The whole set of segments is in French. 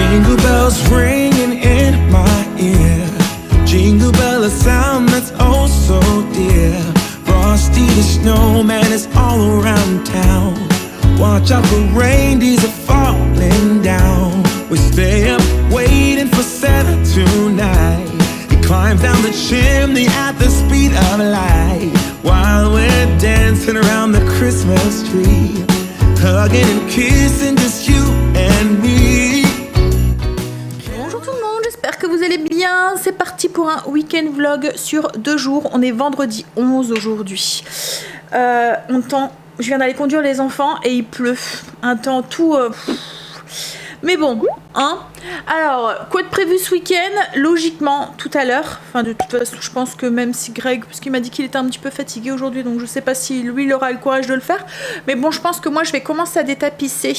Jingle bells ringing in my ear. Jingle bell, a sound that's oh so dear. Frosty the snowman is all around town. Watch out for reindeers are falling down. We stay up waiting for Santa tonight. He climbs down the chimney at the speed of light, while we're dancing around the Christmas tree, hugging and kissing just you and me. Bonjour tout le monde, j'espère que vous allez bien. C'est parti pour un week-end vlog sur 2 jours. On est vendredi 11 aujourd'hui. Je viens d'aller conduire les enfants et il pleut. Un temps tout... Mais bon, hein. Alors, quoi de prévu ce week-end? Logiquement, tout à l'heure. Enfin, de toute façon, je pense que même si Greg, parce qu'il m'a dit qu'il était un petit peu fatigué aujourd'hui, donc je sais pas si lui, il aura le courage de le faire. Mais bon, je pense que moi, je vais commencer à détapisser.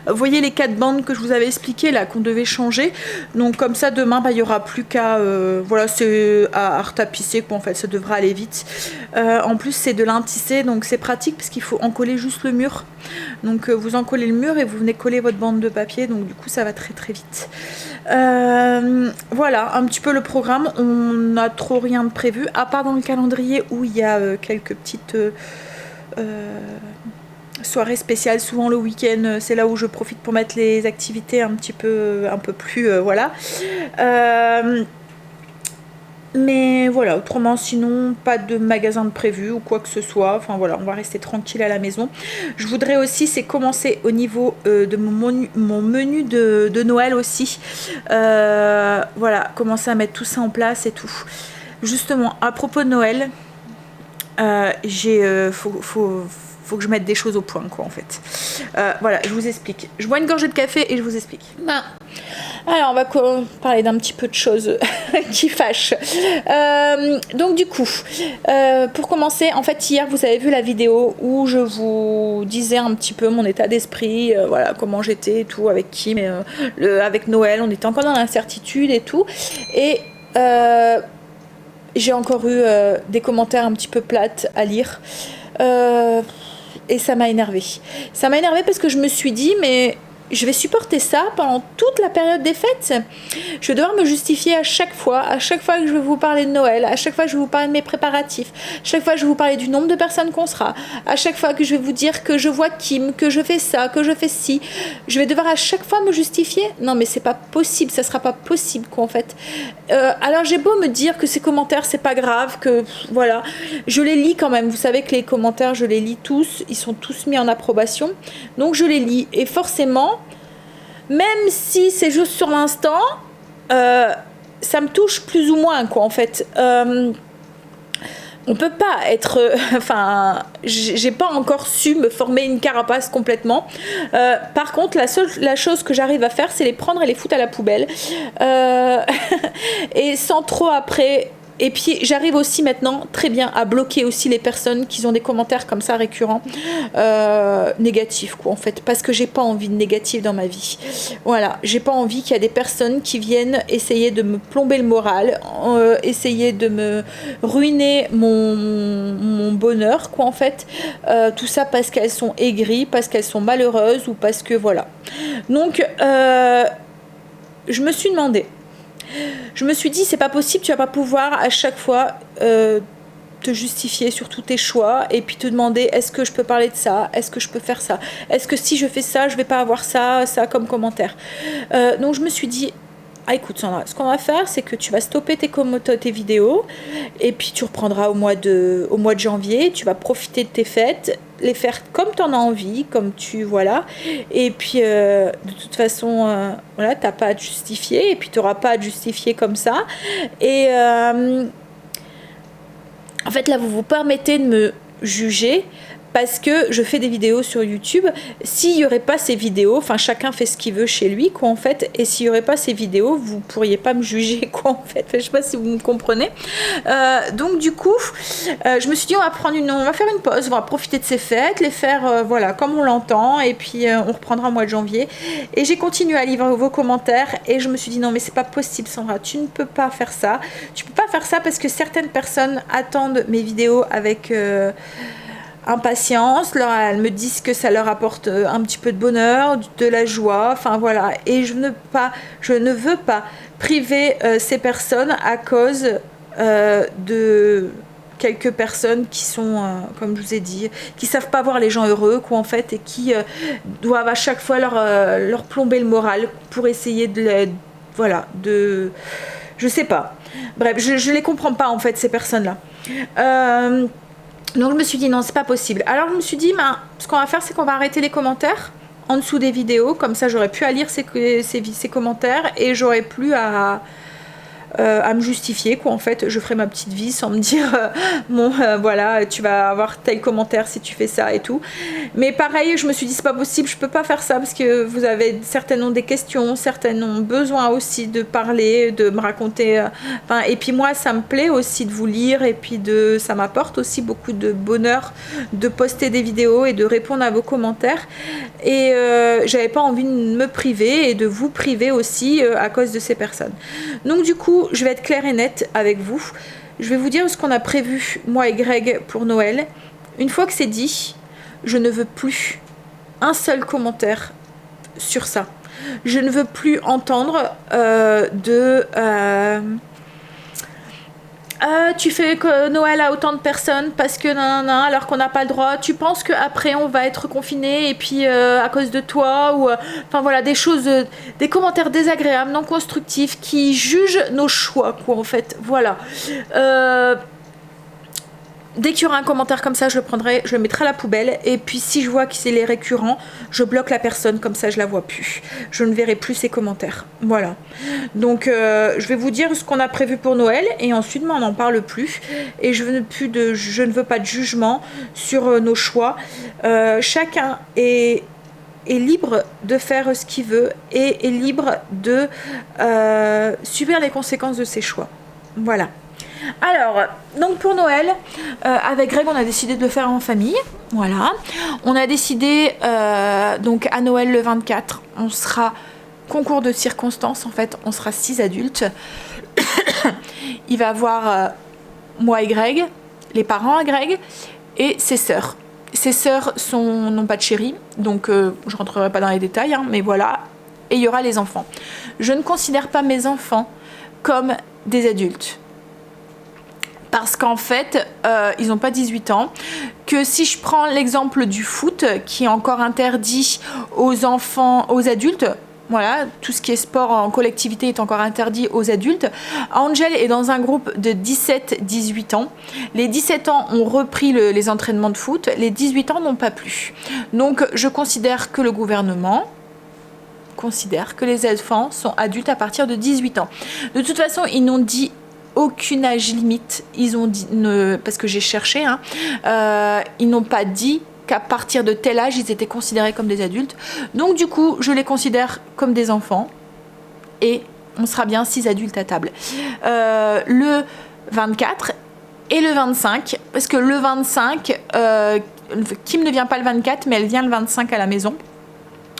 Vous voyez les 4 bandes que je vous avais expliqué là, qu'on devait changer. Donc comme ça, demain, bah, il y aura plus qu'à, voilà, c'est à retapisser, quoi. En fait, ça devrait aller vite. En plus, c'est de l'intissé, donc c'est pratique parce qu'il faut encoller juste le mur. Donc vous encollez le mur et vous venez coller votre bande de papier. Donc du coup, ça va très très vite. Voilà un petit peu le programme. On n'a trop rien de prévu à part dans le calendrier où il y a quelques petites soirées spéciales. Souvent le week-end, c'est là où je profite pour mettre les activités un peu plus voilà. Mais voilà, autrement sinon pas de magasin de prévu ou quoi que ce soit. Enfin voilà, on va rester tranquille à la maison. Je voudrais aussi, c'est commencer au niveau de mon menu de Noël aussi. Voilà, commencer à mettre tout ça en place et tout. Justement, à propos de Noël, faut que je mette des choses au point, quoi, en fait. Voilà, je vous explique. Je bois une gorgée de café et je vous explique. Alors, on va parler d'un petit peu de choses qui fâchent. Donc, du coup, pour commencer, en fait, hier, vous avez vu la vidéo où je vous disais un petit peu mon état d'esprit, voilà, comment j'étais et tout, avec qui, mais avec Noël, on était encore dans l'incertitude et tout. Et j'ai encore eu des commentaires un petit peu plates à lire. Et ça m'a énervée. Ça m'a énervée parce que je me suis dit, mais je vais supporter ça pendant toute la période des fêtes. Je vais devoir me justifier à chaque fois que je vais vous parler de Noël, à chaque fois que je vais vous parler de mes préparatifs, à chaque fois que je vais vous parler du nombre de personnes qu'on sera, à chaque fois que je vais vous dire que je vois Kim, que je fais ça, que je fais ci. Je vais devoir à chaque fois me justifier. Non mais c'est pas possible, ça sera pas possible quoi en fait. Alors j'ai beau me dire que ces commentaires c'est pas grave, que voilà, je les lis quand même. Vous savez que les commentaires je les lis tous, ils sont tous mis en approbation, donc je les lis et forcément, même si c'est juste sur l'instant, ça me touche plus ou moins quoi en fait. On peut pas être, enfin, j'ai pas encore su me former une carapace complètement. Par contre, la chose que j'arrive à faire, c'est les prendre et les foutre à la poubelle, et sans trop après. Et puis j'arrive aussi maintenant très bien à bloquer aussi les personnes qui ont des commentaires comme ça récurrents, négatifs quoi en fait, parce que j'ai pas envie de négatif dans ma vie. Voilà, j'ai pas envie qu'il y a des personnes qui viennent essayer de me plomber le moral, essayer de me ruiner mon bonheur quoi en fait. Tout ça parce qu'elles sont aigries, parce qu'elles sont malheureuses ou parce que voilà. Donc je me suis demandé. Je me suis dit, c'est pas possible, tu vas pas pouvoir à chaque fois te justifier sur tous tes choix et puis te demander est-ce que je peux parler de ça, est-ce que je peux faire ça, est-ce que si je fais ça, je vais pas avoir ça comme commentaire. Donc je me suis dit, ah écoute Sandra, ce qu'on va faire, c'est que tu vas stopper tes vidéos et puis tu reprendras au mois de janvier, tu vas profiter de tes fêtes, les faire comme tu en as envie, comme tu, voilà, et puis de toute façon, voilà, t'as pas à te justifier, et puis tu n'auras pas à te justifier comme ça, et en fait là vous vous permettez de me juger, parce que je fais des vidéos sur YouTube. S'il n'y aurait pas ces vidéos, enfin chacun fait ce qu'il veut chez lui quoi en fait, et s'il n'y aurait pas ces vidéos, vous pourriez pas me juger quoi en fait. Enfin, je sais pas si vous me comprenez. Donc du coup, je me suis dit on va faire une pause, on va profiter de ces fêtes, les faire voilà comme on l'entend, et puis on reprendra au mois de janvier. Et j'ai continué à lire vos commentaires et je me suis dit non mais c'est pas possible Sandra, tu ne peux pas faire ça. Tu peux pas faire ça parce que certaines personnes attendent mes vidéos avec impatience, elles me disent que ça leur apporte un petit peu de bonheur, de la joie, enfin voilà. Et je ne veux pas priver ces personnes à cause de quelques personnes qui sont, comme je vous ai dit, qui savent pas voir les gens heureux, quoi, en fait, et qui doivent à chaque fois leur plomber le moral pour essayer je sais pas. Bref, je les comprends pas, en fait, ces personnes-là. Donc je me suis dit non, c'est pas possible. Alors je me suis dit, ce qu'on va faire, c'est qu'on va arrêter les commentaires en dessous des vidéos, comme ça j'aurais plus à lire ces commentaires et j'aurais plus à me justifier, quoi. En fait, je ferai ma petite vie sans me dire voilà, tu vas avoir tel commentaire si tu fais ça et tout. Mais pareil, je me suis dit c'est pas possible, je peux pas faire ça parce que vous avez certaines ont des questions, certaines ont besoin aussi de parler, de me raconter, et puis moi ça me plaît aussi de vous lire et puis ça m'apporte aussi beaucoup de bonheur de poster des vidéos et de répondre à vos commentaires et j'avais pas envie de me priver et de vous priver aussi à cause de ces personnes. Donc du coup, je vais être claire et nette avec vous. Je vais vous dire ce qu'on a prévu, moi et Greg, pour Noël. Une fois que c'est dit, je ne veux plus un seul commentaire sur ça. Je ne veux plus entendre tu fais que Noël à autant de personnes parce que nanana, alors qu'on n'a pas le droit. Tu penses qu'après on va être confiné et puis à cause de toi ou voilà, des choses, des commentaires désagréables, non constructifs qui jugent nos choix, quoi, en fait. Voilà. Dès qu'il y aura un commentaire comme ça, je le mettrai à la poubelle. Et puis si je vois que c'est les récurrents, je bloque la personne, comme ça je la vois plus. Je ne verrai plus ses commentaires. Voilà. Donc je vais vous dire ce qu'on a prévu pour Noël et ensuite on n'en parle plus. Et je ne veux pas de jugement sur nos choix. Chacun est libre de faire ce qu'il veut et est libre de subir les conséquences de ses choix. Voilà. Alors, donc pour Noël, avec Greg, on a décidé de le faire en famille. Voilà. On a décidé, donc à Noël le 24, on sera concours de circonstances. En fait, on sera 6 adultes. Il va avoir moi et Greg, les parents à Greg, et ses sœurs. Ses sœurs n'ont pas de chéri, donc je rentrerai pas dans les détails, mais voilà. Et il y aura les enfants. Je ne considère pas mes enfants comme des adultes. Parce qu'en fait, ils n'ont pas 18 ans. Que si je prends l'exemple du foot, qui est encore interdit aux enfants, aux adultes, voilà, tout ce qui est sport en collectivité est encore interdit aux adultes. Angel est dans un groupe de 17-18 ans. Les 17 ans ont repris les entraînements de foot. Les 18 ans n'ont pas plu. Donc, je considère que le gouvernement considère que les enfants sont adultes à partir de 18 ans. De toute façon, ils n'ont dit aucune âge limite. Ils ont dit, parce que j'ai cherché, ils n'ont pas dit qu'à partir de tel âge, ils étaient considérés comme des adultes. Donc du coup, je les considère comme des enfants. Et on sera bien 6 adultes à table. Le 24 et le 25, parce que le 25, Kim ne vient pas le 24, mais elle vient le 25 à la maison.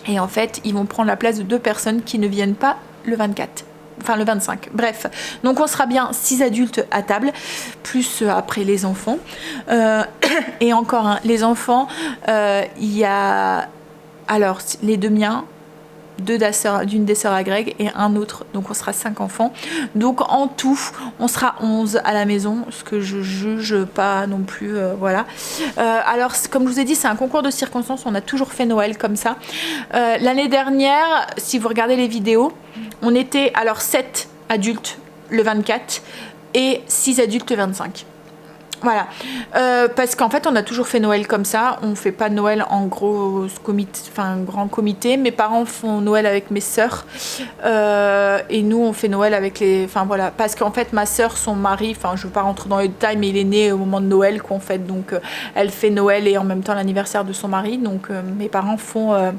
Et en fait, ils vont prendre la place de 2 personnes qui ne viennent pas le 24. Enfin, le 25. Bref. Donc, on sera bien 6 adultes à table, plus après les enfants. Et encore, les enfants, il y a... Alors, les 2 miens, d'une des sœurs à Greg et un autre. Donc, on sera 5 enfants. Donc, en tout, on sera 11 à la maison, ce que je juge pas non plus. Voilà. Alors, comme je vous ai dit, c'est un concours de circonstances. On a toujours fait Noël comme ça. L'année dernière, si vous regardez les vidéos, on était alors 7 adultes le 24 et 6 adultes le 25. Voilà. Parce qu'en fait, on a toujours fait Noël comme ça. On ne fait pas Noël en gros comité, enfin grand comité. Mes parents font Noël avec mes sœurs. Et nous, on fait Noël avec les... Enfin voilà. Parce qu'en fait, ma sœur, son mari, enfin je ne veux pas rentrer dans les détails, mais il est né au moment de Noël, quoi, en fait. Donc, elle fait Noël et en même temps l'anniversaire de son mari. Donc, mes parents font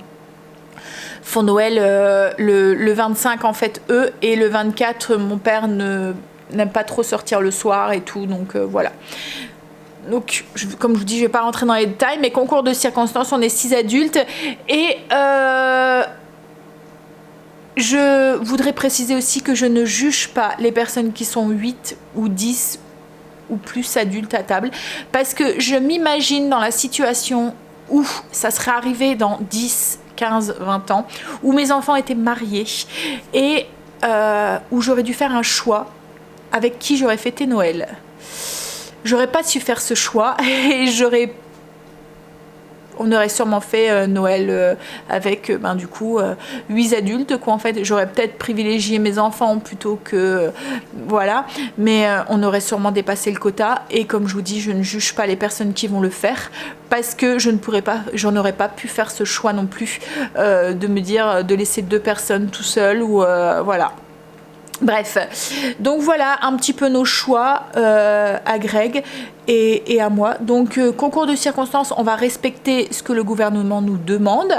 Noël le 25 en fait eux, et le 24 mon père n'aime pas trop sortir le soir et tout, donc voilà. Donc comme je vous dis, je vais pas rentrer dans les détails, mais concours de circonstances, on est 6 adultes et je voudrais préciser aussi que je ne juge pas les personnes qui sont 8 ou 10 ou plus adultes à table, parce que je m'imagine dans la situation où ça serait arrivé dans 10, 15, 20 ans, où mes enfants étaient mariés et où j'aurais dû faire un choix avec qui j'aurais fêté Noël. J'aurais pas su faire ce choix et on aurait sûrement fait Noël avec du coup 8 adultes quoi. En fait, j'aurais peut-être privilégié mes enfants plutôt que voilà, mais on aurait sûrement dépassé le quota. Et comme je vous dis, je ne juge pas les personnes qui vont le faire parce que j'en aurais pas pu faire ce choix non plus de me dire de laisser 2 personnes tout seules ou voilà. Bref, donc voilà un petit peu nos choix à Greg et à moi. Donc concours de circonstances, on va respecter ce que le gouvernement nous demande.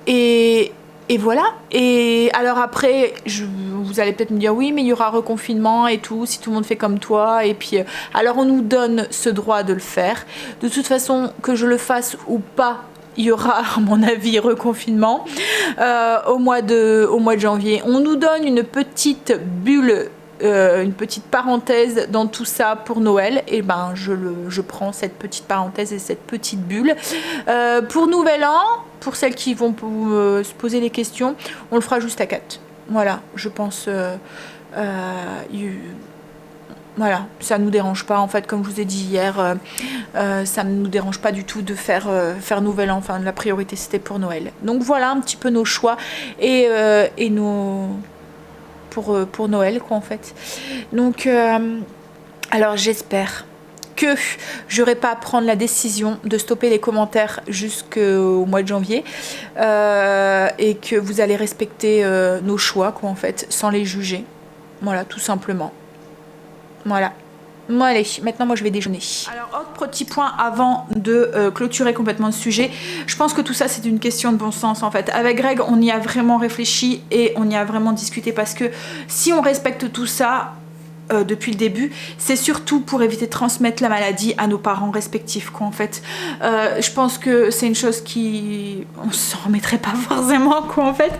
Et voilà. Et alors après, vous allez peut-être me dire oui, mais il y aura reconfinement et tout, si tout le monde fait comme toi. Et puis, alors on nous donne ce droit de le faire. De toute façon, que je le fasse ou pas, il y aura, à mon avis, reconfinement au mois de janvier. On nous donne une petite bulle, une petite parenthèse dans tout ça pour Noël. Et ben, je prends cette petite parenthèse et cette petite bulle. Pour Nouvel An, pour celles qui vont se poser des questions, on le fera juste à 4. Voilà, je pense... Voilà, ça ne nous dérange pas, en fait, comme je vous ai dit hier, ça ne nous dérange pas du tout de faire Nouvel An, enfin la priorité c'était pour Noël. Donc voilà un petit peu nos choix et nos... pour Noël quoi en fait. Donc, alors j'espère que j'aurai pas à prendre la décision de stopper les commentaires jusqu'au mois de janvier et que vous allez respecter nos choix quoi en fait, sans les juger. Voilà, tout simplement. Voilà. Bon allez, maintenant moi je vais déjeuner. Alors autre petit point avant de clôturer complètement le sujet, je pense que tout ça c'est une question de bon sens en fait. Avec Greg on y a vraiment réfléchi et on y a vraiment discuté parce que si on respecte tout ça depuis le début, c'est surtout pour éviter de transmettre la maladie à nos parents respectifs quoi en fait. Je pense que c'est une chose qui... on s'en remettrait pas forcément quoi en fait.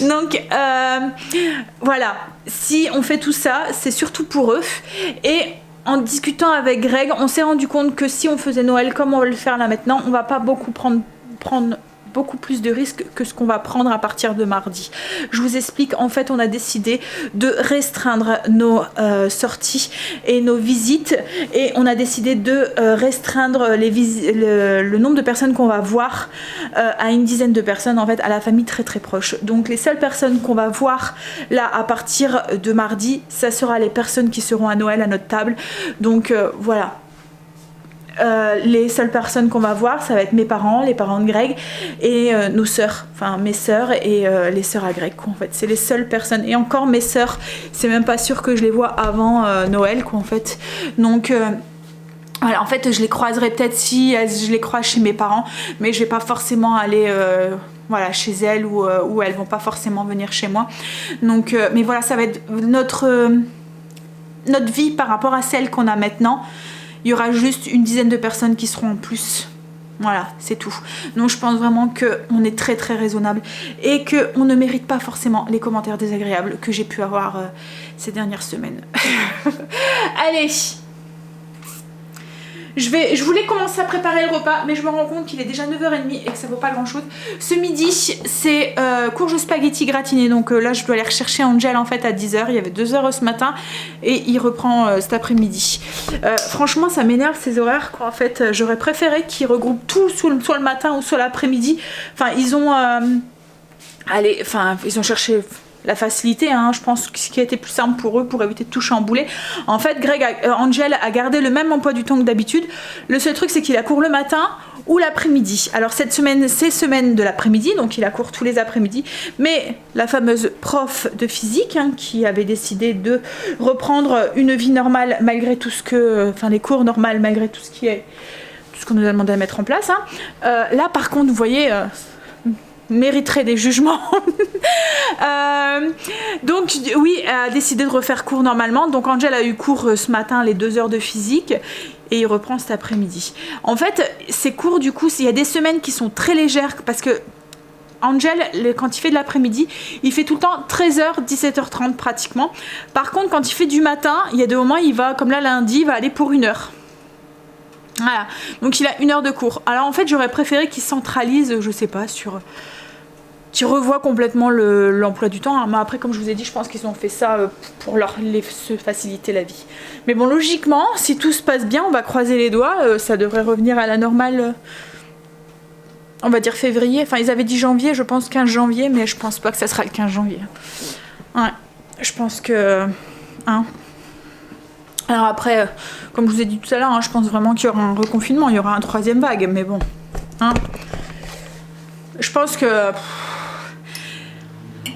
Donc voilà, si on fait tout ça, c'est surtout pour eux. Et en discutant avec Greg, on s'est rendu compte que si on faisait Noël comme on va le faire là maintenant, on va pas beaucoup prendre beaucoup plus de risques que ce qu'on va prendre à partir de mardi. Je vous explique, en fait on a décidé de restreindre nos sorties et nos visites et on a décidé de restreindre le nombre de personnes qu'on va voir à une dizaine de personnes en fait, à la famille très très proche. Donc les seules personnes qu'on va voir là à partir de mardi, ça sera les personnes qui seront à Noël à notre table. Donc voilà. Les seules personnes qu'on va voir, ça va être mes parents, les parents de Greg et nos sœurs, enfin mes sœurs et les sœurs à Greg quoi, en fait. C'est les seules personnes, et encore mes sœurs, c'est même pas sûr que je les vois avant Noël quoi en fait. Donc voilà, en fait je les croiserai peut-être si je les croise chez mes parents, mais je vais pas forcément aller voilà, chez elles ou elles vont pas forcément venir chez moi. Donc mais voilà, ça va être notre vie par rapport à celle qu'on a maintenant. Il y aura juste une dizaine de personnes qui seront en plus. Voilà, c'est tout. Donc je pense vraiment qu'on est très très raisonnable et qu'on ne mérite pas forcément les commentaires désagréables que j'ai pu avoir ces dernières semaines. Allez, je voulais commencer à préparer le repas, mais je me rends compte qu'il est déjà 9h30 et que ça vaut pas grand chose. Ce midi, c'est courge spaghetti gratiné. Donc là, je dois aller rechercher Angel en fait à 10h. Il y avait 2h ce matin et il reprend cet après-midi. Franchement, ça m'énerve ces horaires quoi. En fait, j'aurais préféré qu'ils regroupent tout soit le matin ou soit l'après-midi. Enfin, ils ont ils ont cherché la facilité, hein, je pense que ce qui a été plus simple pour eux pour éviter de tout chambouler. En fait, Angel a gardé le même emploi du temps que d'habitude. Le seul truc, c'est qu'il a cours le matin ou l'après-midi. Alors cette semaine, c'est semaine de l'après-midi, donc il a cours tous les après-midi. Mais la fameuse prof de physique, hein, qui avait décidé de reprendre une vie normale malgré tout ce que... Enfin, les cours normales malgré tout ce qu'on nous a demandé à mettre en place. Hein. Là, par contre, vous voyez... mériterait des jugements. Donc oui, elle a décidé de refaire cours normalement. Donc Angel a eu cours ce matin les 2 heures de physique et il reprend cet après-midi. En fait, ces cours du coup, il y a des semaines qui sont très légères parce que Angel, quand il fait de l'après-midi, il fait tout le temps 13h, 17h30 pratiquement. Par contre, quand il fait du matin, il y a des moments, il va, comme là lundi, il va aller pour 1 heure. Voilà, donc il a 1 heure de cours. Alors en fait, j'aurais préféré qu'il centralise, je sais pas, sur... Tu revois complètement l'emploi du temps. Mais après, comme je vous ai dit, je pense qu'ils ont fait ça pour se faciliter la vie. Mais bon, logiquement, si tout se passe bien, on va croiser les doigts. Ça devrait revenir à la normale, on va dire février. Enfin, ils avaient dit janvier, je pense 15 janvier, mais je pense pas que ça sera le 15 janvier. Ouais, je pense que... Hein. Alors après, comme je vous ai dit tout à l'heure, hein, je pense vraiment qu'il y aura un reconfinement, il y aura un 3e vague. Mais bon, hein. Je pense que...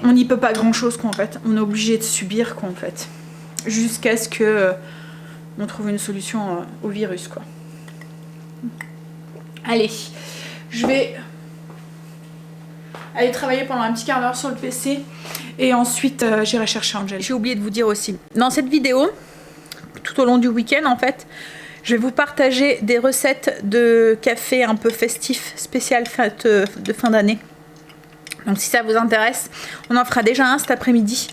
on n'y peut pas grand chose quoi en fait, on est obligé de subir quoi en fait, jusqu'à ce que on trouve une solution au virus quoi. Allez, je vais aller travailler pendant un petit quart d'heure sur le PC et ensuite j'irai chercher Angel. J'ai oublié de vous dire aussi, dans cette vidéo, tout au long du week-end en fait, je vais vous partager des recettes de café un peu festif, spécial fête de fin d'année. Donc si ça vous intéresse, on en fera déjà un cet après-midi.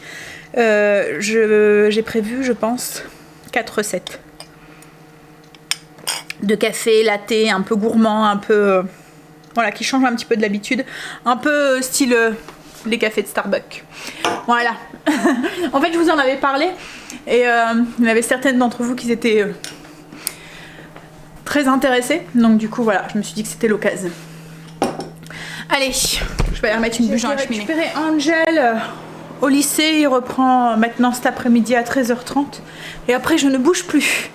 J'ai prévu, je pense, 4 recettes. De café, latte, un peu gourmand, un peu... voilà, qui change un petit peu de l'habitude. Un peu style les cafés de Starbucks. Voilà. En fait, je vous en avais parlé. Et il y avait certaines d'entre vous qui étaient très intéressées. Donc du coup, voilà, je me suis dit que c'était l'occasion. Allez, je vais aller remettre une bûche dans la cheminée. J'ai récupéré Angel au lycée, il reprend maintenant cet après-midi à 13h30 et après je ne bouge plus.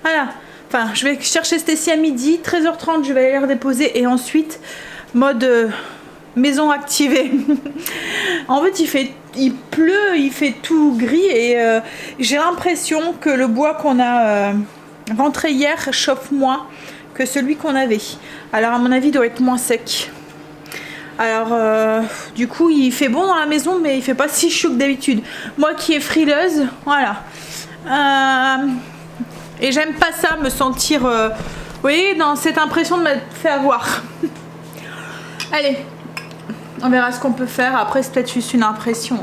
Voilà, enfin je vais chercher Stécie à midi, 13h30 je vais aller la redéposer et ensuite mode maison activée. En fait il pleut, il fait tout gris et j'ai l'impression que le bois qu'on a rentré hier chauffe moins que celui qu'on avait. Alors à mon avis il doit être moins sec. Alors du coup il fait bon dans la maison mais il fait pas si chaud que d'habitude. Moi qui est frileuse, voilà. Et j'aime pas ça, me sentir, vous voyez, dans cette impression de m'être fait avoir. Allez, on verra ce qu'on peut faire. Après c'est peut-être juste une impression.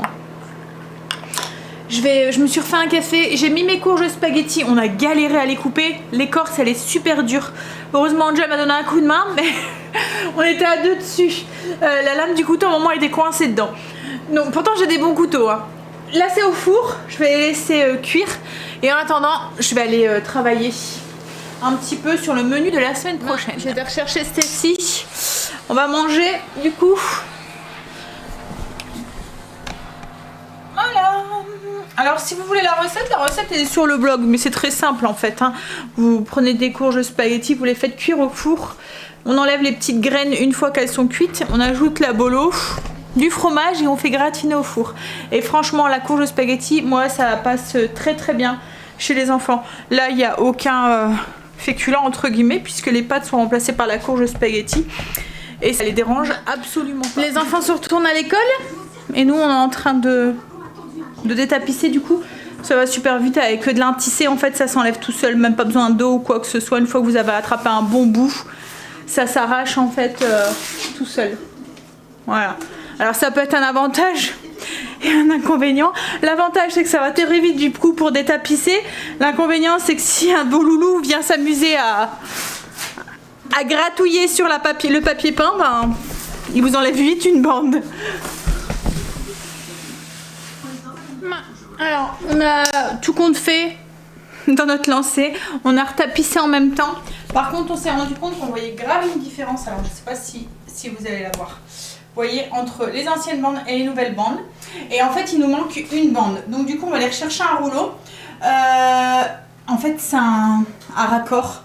Je me suis refait un café, j'ai mis mes courges spaghetti, on a galéré à les couper, l'écorce elle est super dure. Heureusement Angel m'a donné un coup de main, mais on était à 2 dessus. La lame du couteau à un moment elle était coincée dedans. Donc pourtant j'ai des bons couteaux. Hein. Là c'est au four, je vais les laisser cuire. Et en attendant, je vais aller travailler un petit peu sur le menu de la semaine prochaine. Je vais aller rechercher Stécie. On va manger du coup. Voilà. Alors si vous voulez la recette elle est sur le blog, mais c'est très simple en fait. Hein. Vous prenez des courges spaghetti, vous les faites cuire au four. On enlève les petites graines une fois qu'elles sont cuites. On ajoute la bolo, du fromage et on fait gratiner au four. Et franchement la courge spaghetti, moi ça passe très très bien chez les enfants. Là il n'y a aucun féculent entre guillemets puisque les pâtes sont remplacées par la courge spaghetti. Et ça les dérange absolument pas. Les enfants se retournent à l'école et nous on est en train de détapisser du coup. Ça va super vite avec de l'intissé en fait ça s'enlève tout seul, même pas besoin d'eau ou quoi que ce soit. Une fois que vous avez attrapé un bon bout, ça s'arrache en fait tout seul. Voilà. Alors ça peut être un avantage et un inconvénient. L'avantage c'est que ça va très vite du coup pour détapisser. L'inconvénient c'est que si un beau loulou vient s'amuser à gratouiller sur le papier peint, ben, il vous enlève vite une bande. Alors, on a tout compte fait dans notre lancée. On a retapissé en même temps. Par contre, on s'est rendu compte qu'on voyait grave une différence. Alors, je ne sais pas si vous allez la voir. Vous voyez, entre les anciennes bandes et les nouvelles bandes. Et en fait, il nous manque une bande. Donc, du coup, on va aller rechercher un rouleau. En fait, c'est un raccord.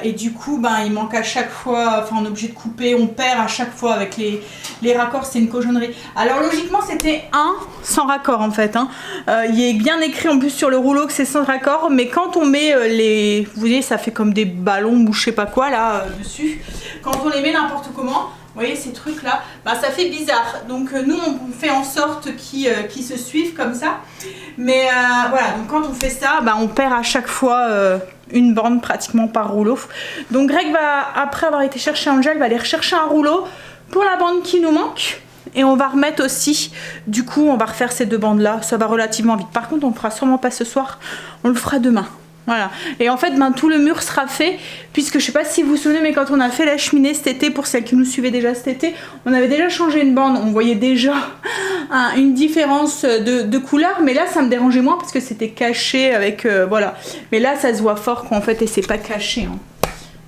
Et du coup ben, il manque à chaque fois, enfin on est obligé de couper, on perd à chaque fois avec les raccords, c'est une cochonnerie. Alors logiquement c'était un sans raccord en fait, hein. Il est bien écrit en plus sur le rouleau que c'est sans raccord, mais quand on met vous voyez ça fait comme des ballons ou je sais pas quoi là dessus, quand on les met n'importe comment, vous voyez ces trucs là, bah, ça fait bizarre. Donc nous on fait en sorte qu'ils se suivent comme ça. Mais voilà, donc quand on fait ça, bah, on perd à chaque fois une bande pratiquement par rouleau. Donc Greg va, après avoir été chercher Angel, va aller rechercher un rouleau pour la bande qui nous manque. Et on va remettre aussi, du coup on va refaire ces deux bandes là, ça va relativement vite. Par contre on le fera sûrement pas ce soir, on le fera demain. Voilà, et en fait tout le mur sera fait, puisque je sais pas si vous vous souvenez, mais quand on a fait la cheminée cet été, pour celles qui nous suivaient déjà cet été, on avait déjà changé une bande, on voyait déjà une différence de couleur, mais là ça me dérangeait moins parce que c'était caché avec, voilà. Mais là ça se voit fort qu'en fait, et c'est pas caché, hein.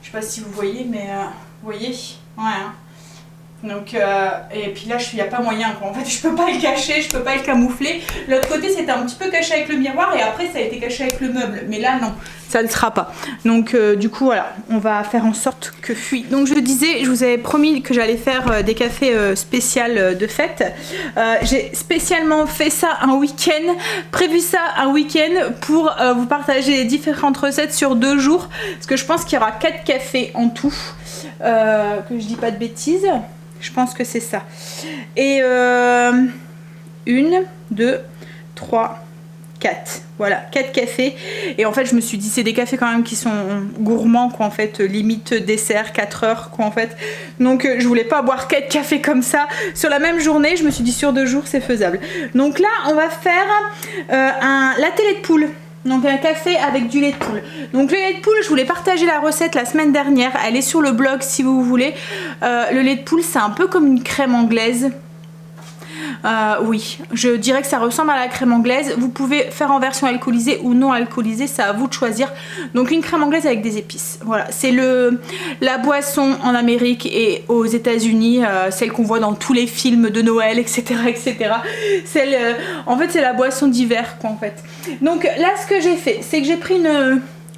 Je sais pas si vous voyez, mais vous voyez, ouais, hein. Donc, et puis là, il n'y a pas moyen, quoi. En fait, je peux pas le cacher, je peux pas le camoufler. L'autre côté, c'était un petit peu caché avec le miroir et après, ça a été caché avec le meuble. Mais là, non, ça ne le sera pas. Donc, du coup, voilà, on va faire en sorte que fuit. Donc, je disais, je vous avais promis que j'allais faire des cafés spéciaux de fête. J'ai spécialement fait ça un week-end, prévu ça un week-end pour vous partager les différentes recettes sur 2 jours. Parce que je pense qu'il y aura 4 cafés en tout. Que je dis pas de bêtises. Je pense que c'est ça. Et 1, 2, 3, 4. Voilà, 4 cafés. Et en fait, je me suis dit, c'est des cafés quand même qui sont gourmands, quoi, en fait. Limite dessert, 4 heures, quoi, en fait. Donc, je voulais pas boire 4 cafés comme ça sur la même journée. Je me suis dit, sur 2 jours, c'est faisable. Donc là, on va faire un latte lait de poule. Donc un café avec du lait de poule. Donc le lait de poule, je voulais partager la recette la semaine dernière. Elle est sur le blog si vous voulez. Le lait de poule, c'est un peu comme une crème anglaise. Oui, je dirais que ça ressemble à la crème anglaise. Vous pouvez faire en version alcoolisée ou non alcoolisée, c'est à vous de choisir. Donc une crème anglaise avec des épices. Voilà, c'est la boisson en Amérique et aux États-Unis, celle qu'on voit dans tous les films de Noël, etc., etc. En fait, c'est la boisson d'hiver, quoi, en fait. Donc là, ce que j'ai fait, c'est que j'ai pris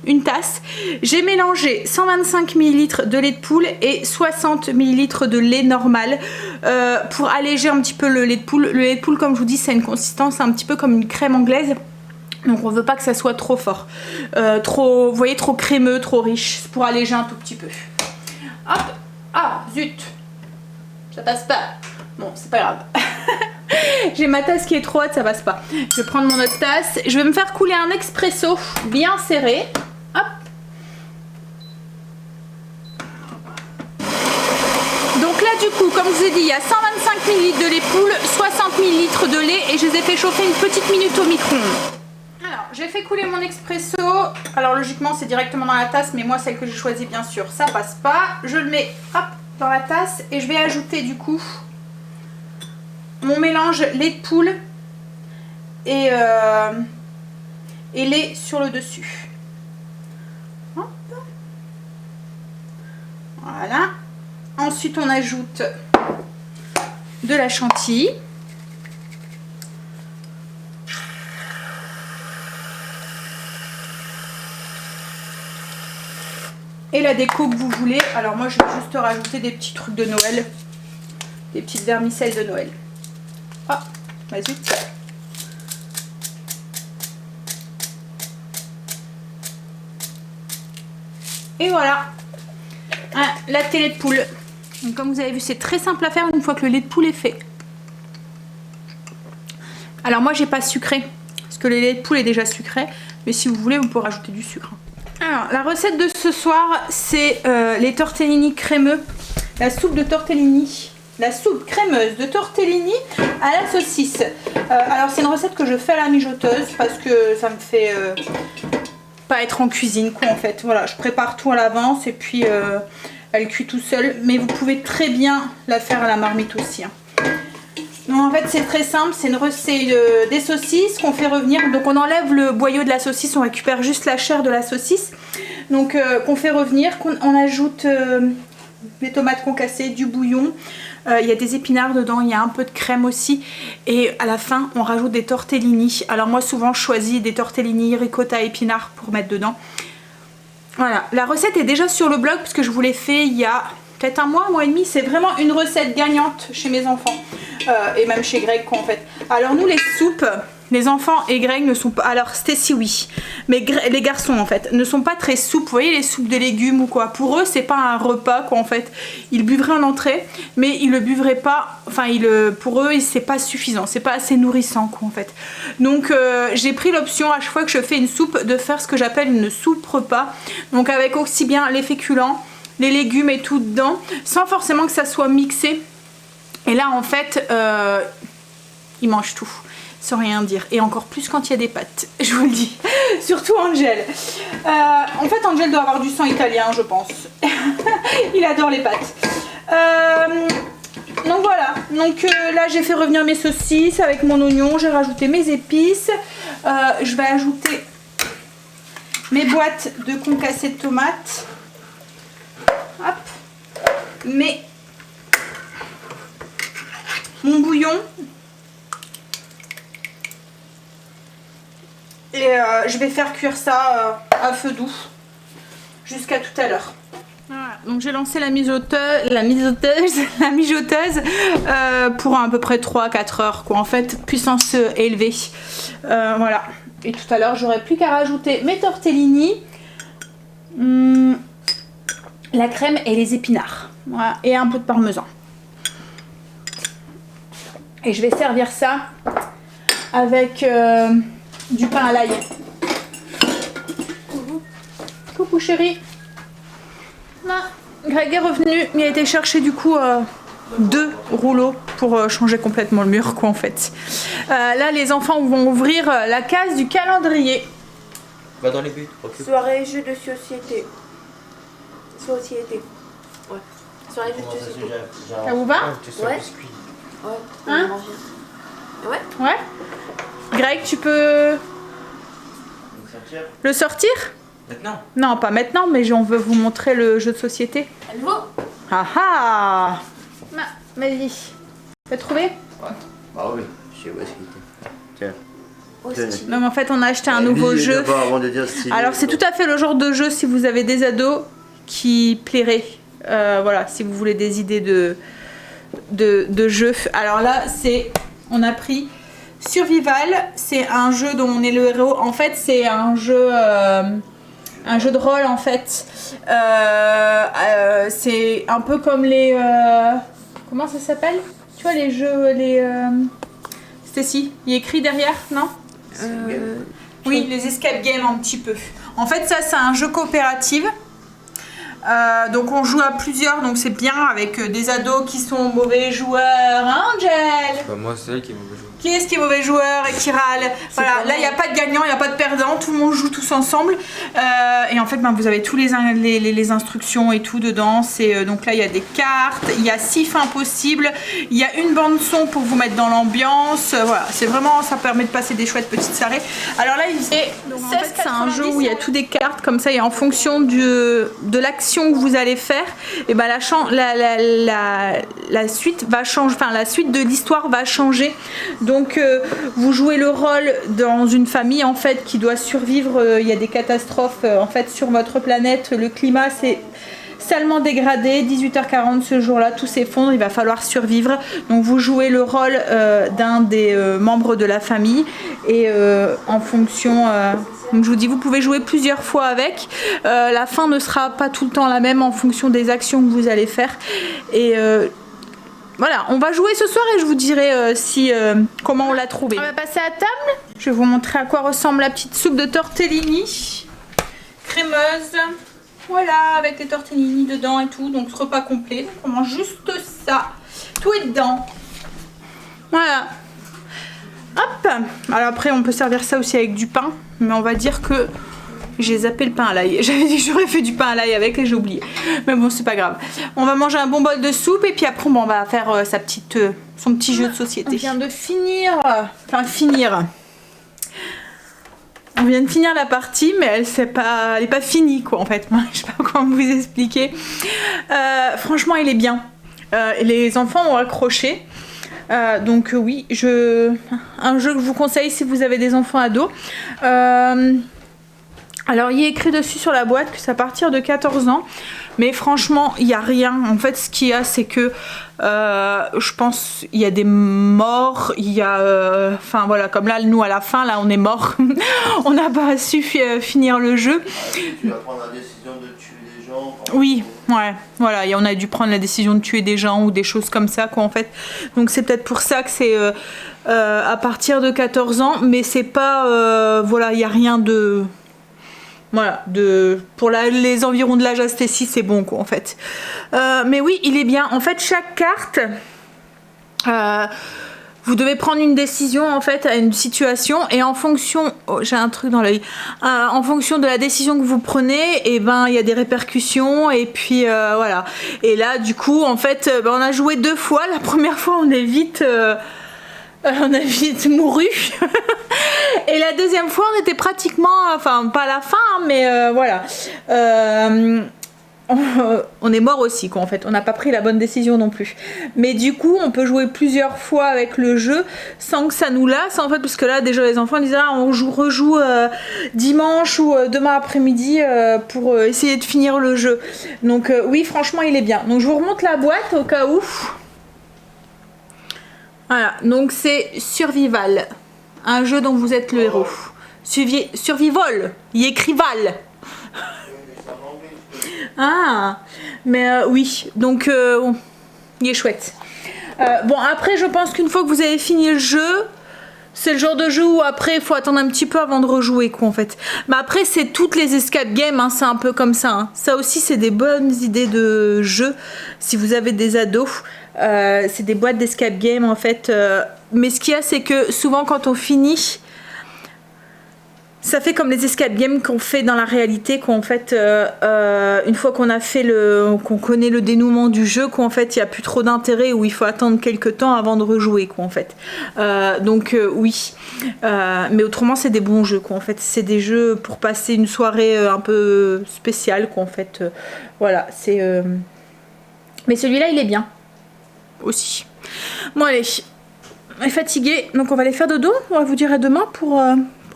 une tasse, j'ai mélangé 125 ml de lait de poule et 60 ml de lait normal pour alléger un petit peu le lait de poule. Le lait de poule, comme je vous dis, c'est une consistance un petit peu comme une crème anglaise. Donc on veut pas que ça soit trop fort, vous voyez, trop crémeux, trop riche, pour alléger un tout petit peu. Hop, ah zut, ça passe pas. Bon, c'est pas grave. J'ai ma tasse qui est trop haute, ça passe pas. Je vais prendre mon autre tasse. Je vais me faire couler un expresso bien serré. Hop. Donc là, du coup, comme je vous ai dit, il y a 125 ml de lait poule, 60 ml de lait et je les ai fait chauffer une petite minute au micro-ondes. Alors, j'ai fait couler mon expresso. Alors, logiquement, c'est directement dans la tasse, mais moi, celle que j'ai choisie, bien sûr, ça passe pas. Je le mets, hop, dans la tasse et je vais ajouter, du coup, mon mélange lait de poule et lait sur le dessus. Hop. Voilà. Ensuite, on ajoute de la chantilly. Et la déco que vous voulez. Alors moi, je vais juste rajouter des petits trucs de Noël. Des petites vermicelles de Noël. Ah, vas-y. Et voilà, un latte lait de poule. Donc, comme vous avez vu, c'est très simple à faire une fois que le lait de poule est fait. Alors moi, j'ai pas sucré, parce que le lait de poule est déjà sucré. Mais si vous voulez, vous pouvez rajouter du sucre. Alors, la recette de ce soir, c'est les tortellini crémeux. La soupe de tortellini. La soupe crémeuse de tortellini à la saucisse. Alors c'est une recette que je fais à la mijoteuse parce que ça me fait pas être en cuisine, quoi, en fait. Voilà, je prépare tout à l'avance et puis elle cuit tout seul. Mais vous pouvez très bien la faire à la marmite aussi, hein. Donc en fait c'est très simple, c'est une recette des saucisses qu'on fait revenir. Donc on enlève le boyau de la saucisse, on récupère juste la chair de la saucisse. Donc qu'on fait revenir, on ajoute des tomates concassées, du bouillon. Il y a des épinards dedans, il y a un peu de crème aussi. Et à la fin, on rajoute des tortellini. Alors moi, souvent, je choisis des tortellini ricotta épinards pour mettre dedans. Voilà, la recette est déjà sur le blog parce que je vous l'ai fait il y a peut-être un mois et demi. C'est vraiment une recette gagnante chez mes enfants. Et même chez Greg, quoi, en fait. Alors nous, les soupes, les enfants et Greg ne sont pas... Alors Stacy, oui. Mais les garçons, en fait, ne sont pas très soupes. Vous voyez, les soupes de légumes ou quoi. Pour eux, c'est pas un repas, quoi, en fait. Ils buvraient en entrée, mais ils le buvraient pas... Enfin, pour eux, c'est pas suffisant. C'est pas assez nourrissant, quoi, en fait. Donc, j'ai pris l'option, à chaque fois que je fais une soupe, de faire ce que j'appelle une soupe repas. Donc, avec aussi bien les féculents, les légumes et tout dedans, sans forcément que ça soit mixé. Et là en fait il mange tout sans rien dire, et encore plus quand il y a des pâtes, je vous le dis. Surtout Angel. En fait Angel doit avoir du sang italien, je pense. Il adore les pâtes. Donc voilà, donc là j'ai fait revenir mes saucisses avec mon oignon, j'ai rajouté mes épices. Je vais ajouter mes boîtes de concassé de tomates. Hop. Mon bouillon. Et je vais faire cuire ça à feu doux jusqu'à tout à l'heure. Voilà, donc j'ai lancé la mijoteuse pour à peu près 3-4 heures quoi, en fait, puissance élevée. Voilà, et tout à l'heure j'aurai plus qu'à rajouter mes tortellini, la crème et les épinards, voilà, et un peu de parmesan. Et je vais servir ça avec du pain à l'ail. Coucou chérie. Greg est revenu, il a été chercher du coup 2 rouleaux pour changer complètement le mur quoi en fait. Là les enfants vont ouvrir la case du calendrier. Va dans les buts. Okay. Soirée jeux de société. Société. Ouais. Soirée jeux de société. Ça vous va? Ouais. Ouais. Hein? Ouais. Ouais. Greg, tu peux le sortir? Maintenant? Non, pas maintenant, mais on veut vous montrer le jeu de société. À nouveau. Ah ah! Vas-y. T'as trouvé? Ouais. Ah oui, je sais où est-ce qu'il était. Tiens. Non, mais en fait, on a acheté un nouveau jeu. Alors, c'est tout à fait le genre de jeu si vous avez des ados qui plairait. Voilà, si vous voulez des idées de jeux. Alors là, on a pris Survival. C'est un jeu dont on est le héros. En fait, c'est un jeu de rôle en fait. C'est un peu comme les... comment ça s'appelle? Tu vois les jeux... Stacy, il est écrit derrière, non? Oui, les escape games un petit peu. En fait ça c'est un jeu coopératif. Donc on joue à plusieurs, donc c'est bien avec des ados qui sont mauvais joueurs. Hein, Angel? Bah moi c'est elle qui est mauvais joueur. Qui est-ce qui est mauvais joueur et qui râle? Voilà, là il n'y a pas de gagnant, il n'y a pas de perdant, tout le monde joue tous ensemble. Et en fait vous avez tous les instructions et tout dedans. Donc là il y a des cartes, il y a 6 fins possibles, il y a une bande son pour vous mettre dans l'ambiance. Voilà, c'est vraiment, ça permet de passer des chouettes petites soirées. Alors là c'est un jeu où il y a toutes des cartes comme ça, et en fonction de l'action que vous allez faire, et ben la suite va changer, enfin la suite de l'histoire va changer. Donc vous jouez le rôle dans une famille en fait qui doit survivre. Il y a des catastrophes en fait sur votre planète, le climat c'est salement dégradé, 18h40 ce jour-là, tout s'effondre, il va falloir survivre. Donc vous jouez le rôle d'un des membres de la famille, et en fonction... donc je vous dis, vous pouvez jouer plusieurs fois avec. La fin ne sera pas tout le temps la même en fonction des actions que vous allez faire. Et voilà, on va jouer ce soir et je vous dirai comment on l'a trouvé. On va passer à table. Je vais vous montrer à quoi ressemble la petite soupe de tortellini. Crémeuse. Voilà, avec les tortellini dedans et tout. Donc ce repas complet. Donc on mange juste ça. Tout est dedans. Voilà. Hop. Alors après on peut servir ça aussi avec du pain. Mais on va dire que j'ai zappé le pain à l'ail. J'avais dit que j'aurais fait du pain à l'ail avec et j'ai oublié. Mais bon, c'est pas grave. On va manger un bon bol de soupe et puis après on va faire son petit jeu de société. On vient de finir. On vient de finir la partie, mais elle est pas finie quoi en fait. Je sais pas comment vous expliquer. Franchement, il est bien. Les enfants ont accroché. Donc oui, un jeu que je vous conseille si vous avez des enfants ados. Alors il est écrit dessus sur la boîte que c'est à partir de 14 ans, mais franchement il n'y a rien. En fait ce qu'il y a c'est que je pense il y a des morts, il y a enfin voilà, comme là nous à la fin là on est morts. On n'a pas su finir le jeu. Tu vas prendre la décision de tuer des gens. Oui, ouais, voilà, et on a dû prendre la décision de tuer des gens ou des choses comme ça quoi en fait. Donc c'est peut-être pour ça que c'est à partir de 14 ans, mais c'est pas voilà, il n'y a rien de... Voilà, pour les environs de l'âge à Stacy, c'est bon quoi en fait. Mais oui, il est bien. En fait, chaque carte Vous devez prendre une décision en fait à une situation et en fonction, oh, j'ai un truc dans l'œil, en fonction de la décision que vous prenez, et ben il y a des répercussions et puis voilà. Et là du coup en fait, on a joué 2 fois. La première fois on a vite mouru et la deuxième fois on était pratiquement, enfin pas à la fin, mais voilà. On est mort aussi quoi en fait, on n'a pas pris la bonne décision non plus, mais du coup on peut jouer plusieurs fois avec le jeu sans que ça nous lasse en fait, parce que là déjà les enfants disaient on rejoue dimanche ou demain après-midi pour essayer de finir le jeu, donc oui franchement il est bien. Donc je vous remonte la boîte au cas où. Voilà, donc c'est Survival, un jeu dont vous êtes le héros. Survival, il y écrit Val. Ah, mais oui, donc il est chouette. Bon, après, je pense qu'une fois que vous avez fini le jeu, c'est le genre de jeu où après, il faut attendre un petit peu avant de rejouer, quoi, en fait. Mais après, c'est toutes les escape games, hein, c'est un peu comme ça. Hein. Ça aussi, c'est des bonnes idées de jeu. Si vous avez des ados, c'est des boîtes d'escape games, en fait. Mais ce qu'il y a, c'est que souvent, quand on finit... Ça fait comme les escape games qu'on fait dans la réalité, qu'en fait, une fois qu'on a fait qu'on connaît le dénouement du jeu, qu'en fait il n'y a plus trop d'intérêt, où il faut attendre quelques temps avant de rejouer, quoi, en fait. Donc oui, mais autrement c'est des bons jeux, quoi, en fait. C'est des jeux pour passer une soirée un peu spéciale, quoi, en fait. Voilà, c'est. Mais celui-là il est bien aussi. Bon allez, on est fatigué, donc on va aller faire dodo. On va vous dire à demain pour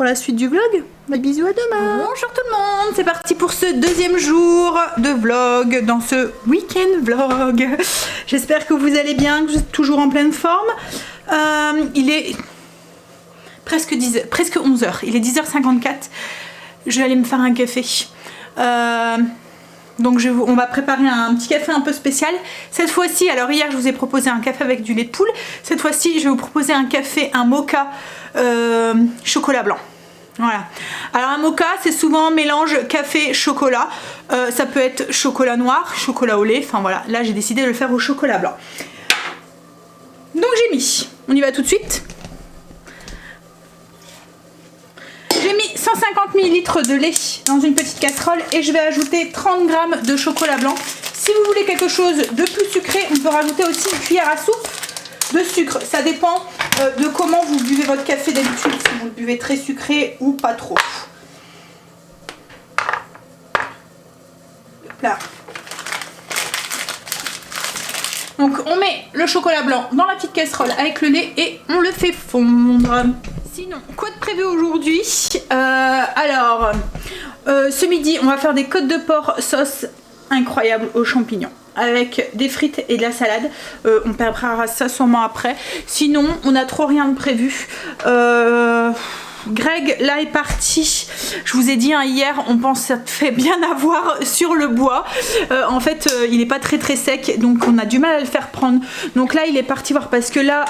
la suite du vlog. Des bisous, à demain. Bonjour tout le monde, c'est parti pour ce 2e jour de vlog, dans ce week-end vlog. J'espère que vous allez bien, que vous êtes toujours en pleine forme. Il est presque 11h, il est 10h54. Je vais aller me faire un café. Donc on va préparer un petit café un peu spécial. Cette fois-ci, alors hier je vous ai proposé un café avec du lait de poule. Cette fois-ci je vais vous proposer un mocha chocolat blanc. Voilà. Alors un mocha c'est souvent un mélange café-chocolat. Ça peut être chocolat noir, chocolat au lait. Enfin voilà, là j'ai décidé de le faire au chocolat blanc. Donc j'ai mis, on y va tout de suite. J'ai mis 150 ml de lait dans une petite casserole et je vais ajouter 30 g de chocolat blanc. Si vous voulez quelque chose de plus sucré, on peut rajouter aussi une cuillère à soupe de sucre. Ça dépend de comment vous buvez votre café d'habitude, si vous le buvez très sucré ou pas trop. Là. Donc on met le chocolat blanc dans la petite casserole avec le lait et on le fait fondre. Sinon, quoi de prévu aujourd'hui? Ce midi, on va faire des côtes de porc sauce incroyable aux champignons avec des frites et de la salade. On préparera ça sûrement après. Sinon, on n'a trop rien de prévu. Greg là est parti, je vous ai dit hein, hier, on pense que ça te fait bien avoir sur le bois. En fait il est pas très sec, donc on a du mal à le faire prendre. Donc là il est parti voir, parce que là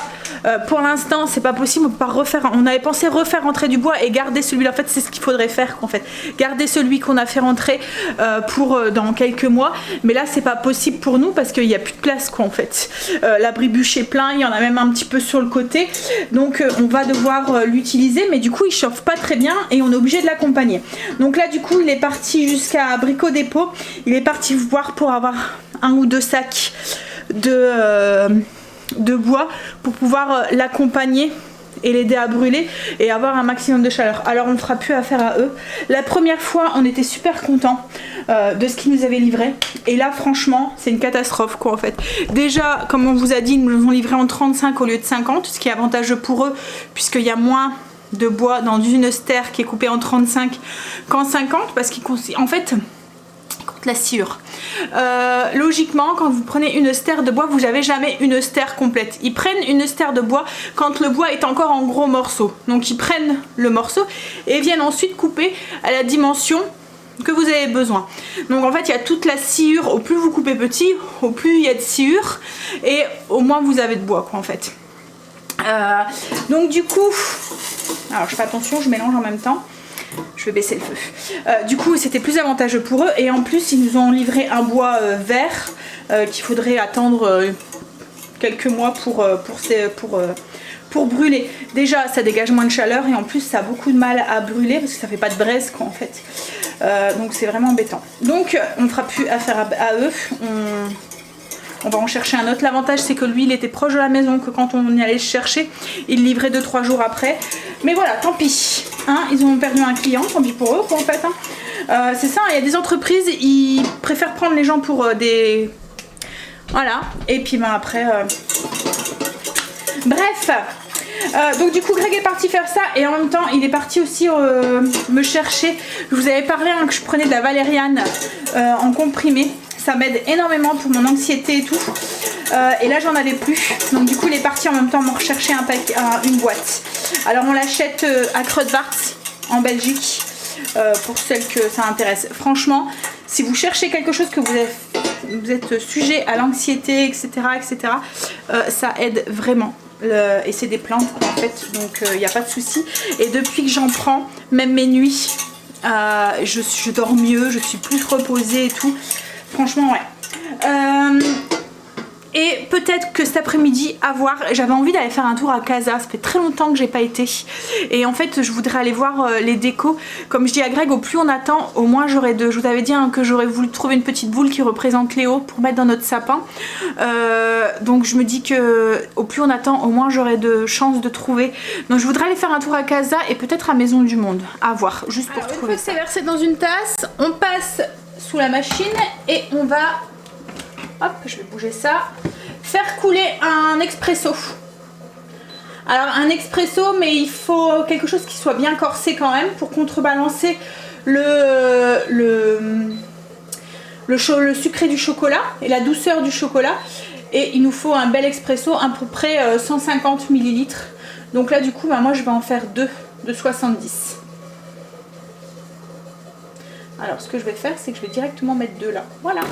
pour l'instant c'est pas possible, on peut pas refaire. On avait pensé refaire rentrer du bois et garder celui-là. En fait c'est ce qu'il faudrait faire, en fait, garder celui qu'on a fait rentrer pour dans quelques mois. Mais là c'est pas possible pour nous parce qu'il n'y a plus de place, quoi, en fait. L'abri-bûche est plein, il y en a même un petit peu sur le côté, donc on va devoir l'utiliser, mais du coup il chauffe pas très bien et on est obligé de l'accompagner. Donc là du coup il est parti jusqu'à Brico Dépôt, il est parti voir pour avoir 1 ou 2 sacs de bois pour pouvoir l'accompagner et l'aider à brûler et avoir un maximum de chaleur. Alors on ne fera plus affaire à eux. La première fois on était super contents de ce qu'ils nous avaient livré, et là franchement c'est une catastrophe, quoi, en fait. Déjà comme on vous a dit, ils nous ont livré en 35 au lieu de 50, ce qui est avantageux pour eux puisqu'il y a moins de bois dans une stère qui est coupée en 35 qu'en 50, parce qu'en fait ils comptent la sciure. Logiquement quand vous prenez une stère de bois, vous n'avez jamais une stère complète. Ils prennent une stère de bois quand le bois est encore en gros morceaux, donc ils prennent le morceau et viennent ensuite couper à la dimension que vous avez besoin. Donc en fait il y a toute la sciure, au plus vous coupez petit, au plus il y a de sciure et au moins vous avez de bois, quoi, en fait. Donc du coup, alors je fais attention, je mélange en même temps, je vais baisser le feu. Du coup c'était plus avantageux pour eux, et en plus ils nous ont livré un bois vert qu'il faudrait attendre quelques mois pour brûler. Déjà ça dégage moins de chaleur et en plus ça a beaucoup de mal à brûler parce que ça fait pas de braise quoi en fait. Donc c'est vraiment embêtant. Donc on ne fera plus affaire à eux. On va en chercher un autre. L'avantage c'est que lui il était proche de la maison, que quand on y allait le chercher il livrait 2-3 jours après. Mais voilà, tant pis hein, ils ont perdu un client, tant pis pour eux quoi en fait hein. C'est ça, il y a des entreprises ils préfèrent prendre les gens pour des... Voilà, et puis ben après... Bref, donc du coup Greg est parti faire ça et en même temps il est parti aussi me chercher. Je vous avais parlé hein, que je prenais de la valériane en comprimé. Ça m'aide énormément pour mon anxiété et tout. Et là j'en avais plus. Donc du coup il est parti en même temps me rechercher une boîte. Alors on l'achète à Kruidvat en Belgique. Pour celles que ça intéresse. Franchement, si vous cherchez quelque chose que vous êtes sujet à l'anxiété, etc., ça aide vraiment. Et c'est des plantes en fait, donc il n'y a pas de souci. Et depuis que j'en prends, même mes nuits, je dors mieux, je suis plus reposée et tout. Franchement, ouais. Et peut-être que cet après-midi, à voir, j'avais envie d'aller faire un tour à Casa, ça fait très longtemps que j'ai pas été. Et en fait, je voudrais aller voir les décos. Comme je dis à Greg, au plus on attend, au moins j'aurai de... Je vous avais dit hein, que j'aurais voulu trouver une petite boule qui représente Léo pour mettre dans notre sapin. Donc je me dis que au plus on attend, au moins j'aurai de chances de trouver. Donc je voudrais aller faire un tour à Casa et peut-être à Maison du Monde, à voir, juste pour trouver. Une fois que c'est versé dans une tasse, on passe sous la machine et on va... Hop, je vais bouger ça. Faire couler un expresso. Alors un expresso, mais il faut quelque chose qui soit bien corsé quand même pour contrebalancer le sucré du chocolat et la douceur du chocolat. Et il nous faut un bel expresso, à peu près 150 ml. Donc là du coup, bah, moi je vais en faire 2 de 70. Alors ce que je vais faire, c'est que je vais directement mettre 2 là. Voilà.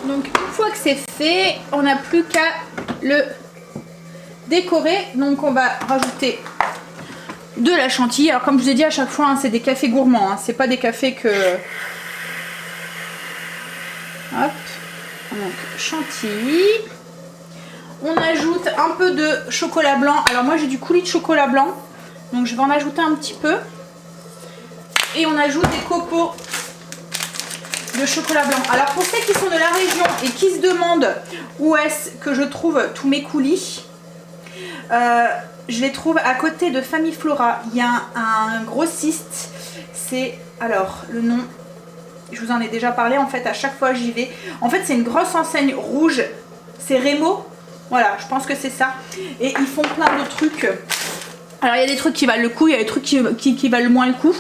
Donc une fois que c'est fait, on n'a plus qu'à le décorer. Donc on va rajouter de la chantilly. Alors comme je vous ai dit à chaque fois, hein, c'est des cafés gourmands. Hein, c'est pas des cafés que... Hop. Donc chantilly. On ajoute un peu de chocolat blanc. Alors moi j'ai du coulis de chocolat blanc. Donc je vais en ajouter un petit peu. Et on ajoute des copeaux de chocolat blanc. Alors pour ceux qui sont de la région et qui se demandent où est-ce que je trouve tous mes coulis, je les trouve à côté de Famille Flora. Il y a un grossiste, c'est, alors le nom, je vous en ai déjà parlé en fait, à chaque fois j'y vais. En fait c'est une grosse enseigne rouge, c'est Remo, voilà je pense que c'est ça. Et ils font plein de trucs. Alors il y a des trucs qui valent le coup, il y a des trucs qui valent moins le coup.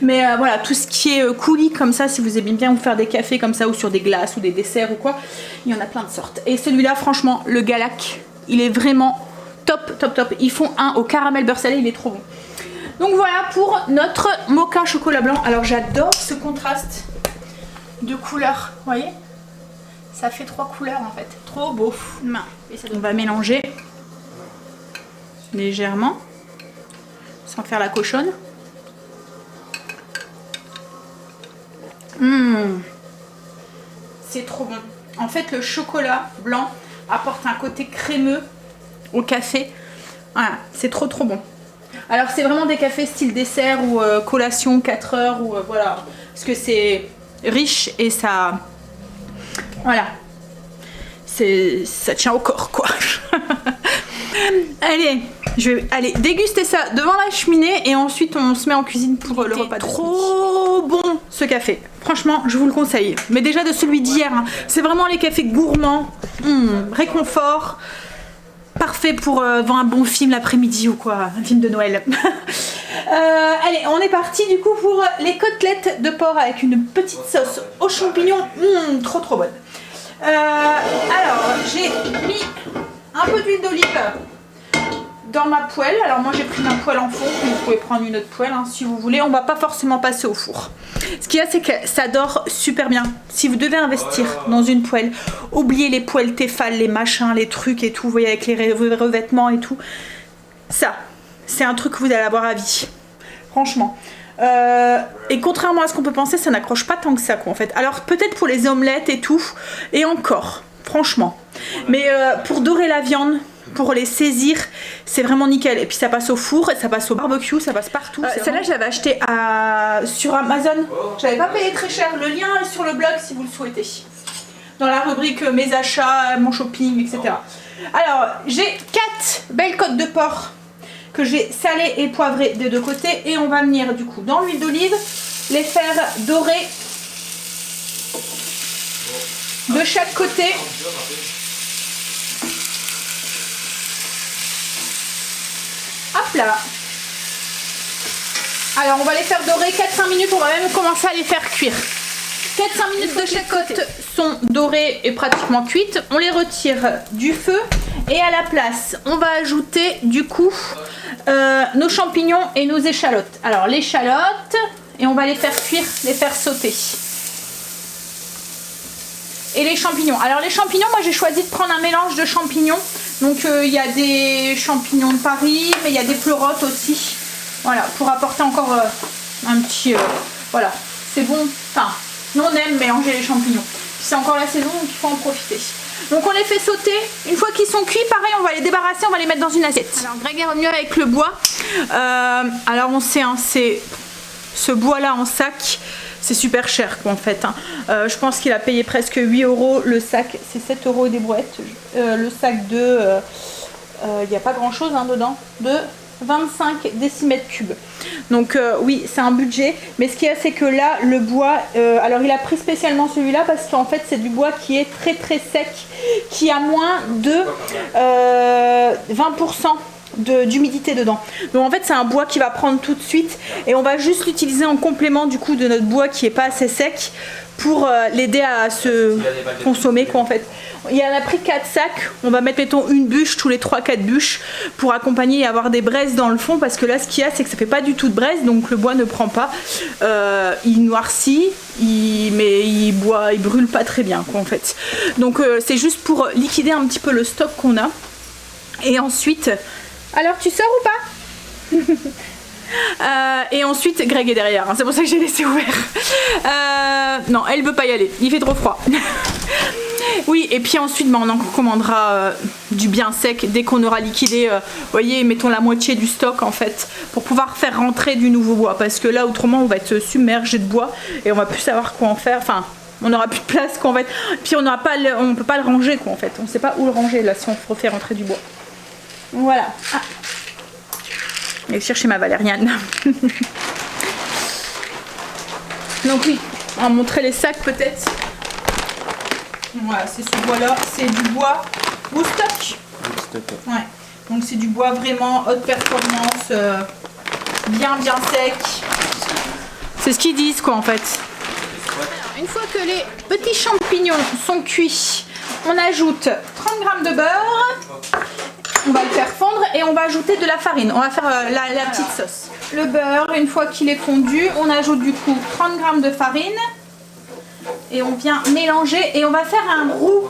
Mais voilà, tout ce qui est coulis comme ça, si vous aimez bien vous faire des cafés comme ça ou sur des glaces ou des desserts ou quoi, il y en a plein de sortes. Et celui-là, franchement, le Galac, il est vraiment top, top, top. Ils font un au caramel beurre salé, il est trop bon. Donc voilà pour notre mocha chocolat blanc. Alors j'adore ce contraste de couleurs, vous voyez? Ça fait 3 couleurs en fait, trop beau. On va mélanger légèrement. Sans faire la cochonne. C'est trop bon. En fait, le chocolat blanc apporte un côté crémeux au café. Voilà, c'est trop trop bon. Alors, c'est vraiment des cafés style dessert ou collation 4 heures. Ou, voilà, parce que c'est riche et ça... Voilà. Ça tient au corps, quoi. Allez, je vais aller déguster ça devant la cheminée et ensuite on se met en cuisine pour le repas. Trop bon ce café, franchement je vous le conseille. Mais déjà de celui d'hier, hein. C'est vraiment les cafés gourmands, réconfort, parfait pour devant un bon film l'après-midi ou quoi, un film de Noël. Allez, on est parti du coup pour les côtelettes de porc avec une petite sauce aux champignons, trop trop bonne. Alors j'ai mis un peu d'huile d'olive dans ma poêle. Alors moi j'ai pris ma poêle en four, vous pouvez prendre une autre poêle hein, si vous voulez. On va pas forcément passer au four. Ce qu'il y a c'est que ça dort super bien. Si vous devez investir dans une poêle, oubliez les poêles Tefal, les machins, les trucs et tout, vous voyez avec les revêtements et tout. Ça, c'est un truc que vous allez avoir à vie. Franchement. Et contrairement à ce qu'on peut penser, ça n'accroche pas tant que ça quoi en fait. Alors peut-être pour les omelettes et tout, et encore, franchement. Mais pour dorer la viande, pour les saisir, c'est vraiment nickel. Et puis ça passe au four, ça passe au barbecue, ça passe partout. Celle-là, je l'avais achetée sur Amazon. Je n'avais pas payé très cher. Le lien est sur le blog si vous le souhaitez. Dans la rubrique mes achats, mon shopping, etc. Alors, j'ai 4 belles côtes de porc que j'ai salées et poivrées des deux côtés. Et on va venir du coup dans l'huile d'olive les faire dorer de chaque côté. Hop là. Alors on va les faire dorer 4-5 minutes, on va même commencer à les faire cuire. 4-5 minutes de chaque côté sont dorées et pratiquement cuites. On les retire du feu et à la place, on va ajouter du coup nos champignons et nos échalotes. Alors l'échalote, et on va les faire cuire, les faire sauter. Et les champignons. Alors les champignons, moi j'ai choisi de prendre un mélange de champignons. Donc il y a des champignons de Paris, mais il y a des pleurotes aussi. Voilà, pour apporter encore un petit... voilà, c'est bon. Enfin, nous on aime mélanger les champignons. C'est encore la saison, donc il faut en profiter. Donc on les fait sauter. Une fois qu'ils sont cuits, pareil, on va les débarrasser, on va les mettre dans une assiette. Alors Greg est revenu avec le bois. Alors on sait, hein, c'est ce bois-là en sac. C'est super cher quoi en fait. Hein. Je pense qu'il a payé presque 8 €. Le sac, c'est 7 € et des brouettes. Le sac de... il n'y a pas grand chose hein, dedans. De 25 décimètres cubes. Donc oui, c'est un budget. Mais ce qu'il y a, c'est que là, le bois... alors il a pris spécialement celui-là parce qu'en fait, c'est du bois qui est très très sec. Qui a moins de 20% d'humidité dedans. Donc en fait c'est un bois qui va prendre tout de suite et on va juste l'utiliser en complément du coup de notre bois qui est pas assez sec pour l'aider à se consommer quoi en fait. Il y en a pris 4 sacs, on va mettre mettons une bûche tous les 3-4 bûches pour accompagner et avoir des braises dans le fond parce que là ce qu'il y a c'est que ça fait pas du tout de braise donc le bois ne prend pas, il noircit, mais il brûle pas très bien quoi en fait. Donc c'est juste pour liquider un petit peu le stock qu'on a et ensuite... Alors tu sors ou pas? Et ensuite Greg est derrière, hein, c'est pour ça que j'ai laissé ouvert. Non, elle veut pas y aller, il fait trop froid. Oui, et puis ensuite on en commandera du bien sec dès qu'on aura liquidé, voyez, mettons la moitié du stock en fait, pour pouvoir faire rentrer du nouveau bois. Parce que là autrement on va être submergé de bois et on va plus savoir quoi en faire. Enfin, on n'aura plus de place quoi en fait. Puis on peut pas le ranger quoi en fait. On sait pas où le ranger là si on refait rentrer du bois. Voilà. Ah. Je vais chercher ma valériane. Donc oui, on va montrer les sacs peut-être. Voilà, c'est ce bois-là. C'est du bois Woodstock. Ouais. Donc c'est du bois vraiment haute performance, bien sec. C'est ce qu'ils disent quoi en fait. Alors, une fois que les petits champignons sont cuits, on ajoute 30 g de beurre. On va le faire fondre et on va ajouter de la farine. On va faire la petite sauce. Le beurre, une fois qu'il est fondu, on ajoute du coup 30 g de farine. Et on vient mélanger et on va faire un roux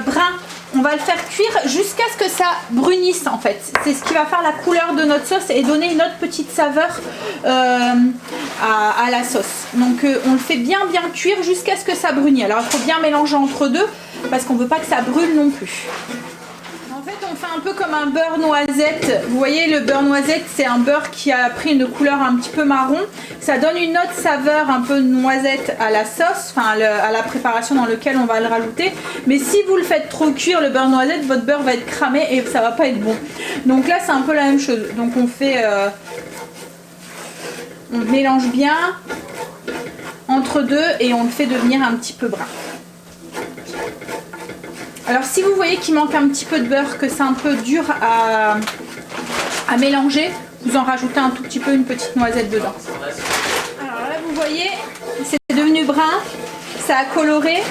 brun. On va le faire cuire jusqu'à ce que ça brunisse en fait. C'est ce qui va faire la couleur de notre sauce et donner une autre petite saveur à la sauce. Donc on le fait bien cuire jusqu'à ce que ça brunisse. Alors il faut bien mélanger entre deux parce qu'on ne veut pas que ça brûle non plus. En fait on fait un peu comme un beurre noisette. Vous voyez le beurre noisette c'est un beurre qui a pris une couleur un petit peu marron. Ça donne une autre saveur un peu noisette à la sauce, enfin à la préparation dans laquelle on va le rajouter. Mais si vous le faites trop cuire le beurre noisette, votre beurre va être cramé et ça va pas être bon. Donc là c'est un peu la même chose. Donc on fait... on mélange bien entre deux et on le fait devenir un petit peu brun. Alors si vous voyez qu'il manque un petit peu de beurre, que c'est un peu dur à mélanger, vous en rajoutez un tout petit peu, une petite noisette dedans. Alors là vous voyez, c'est devenu brun, ça a coloré.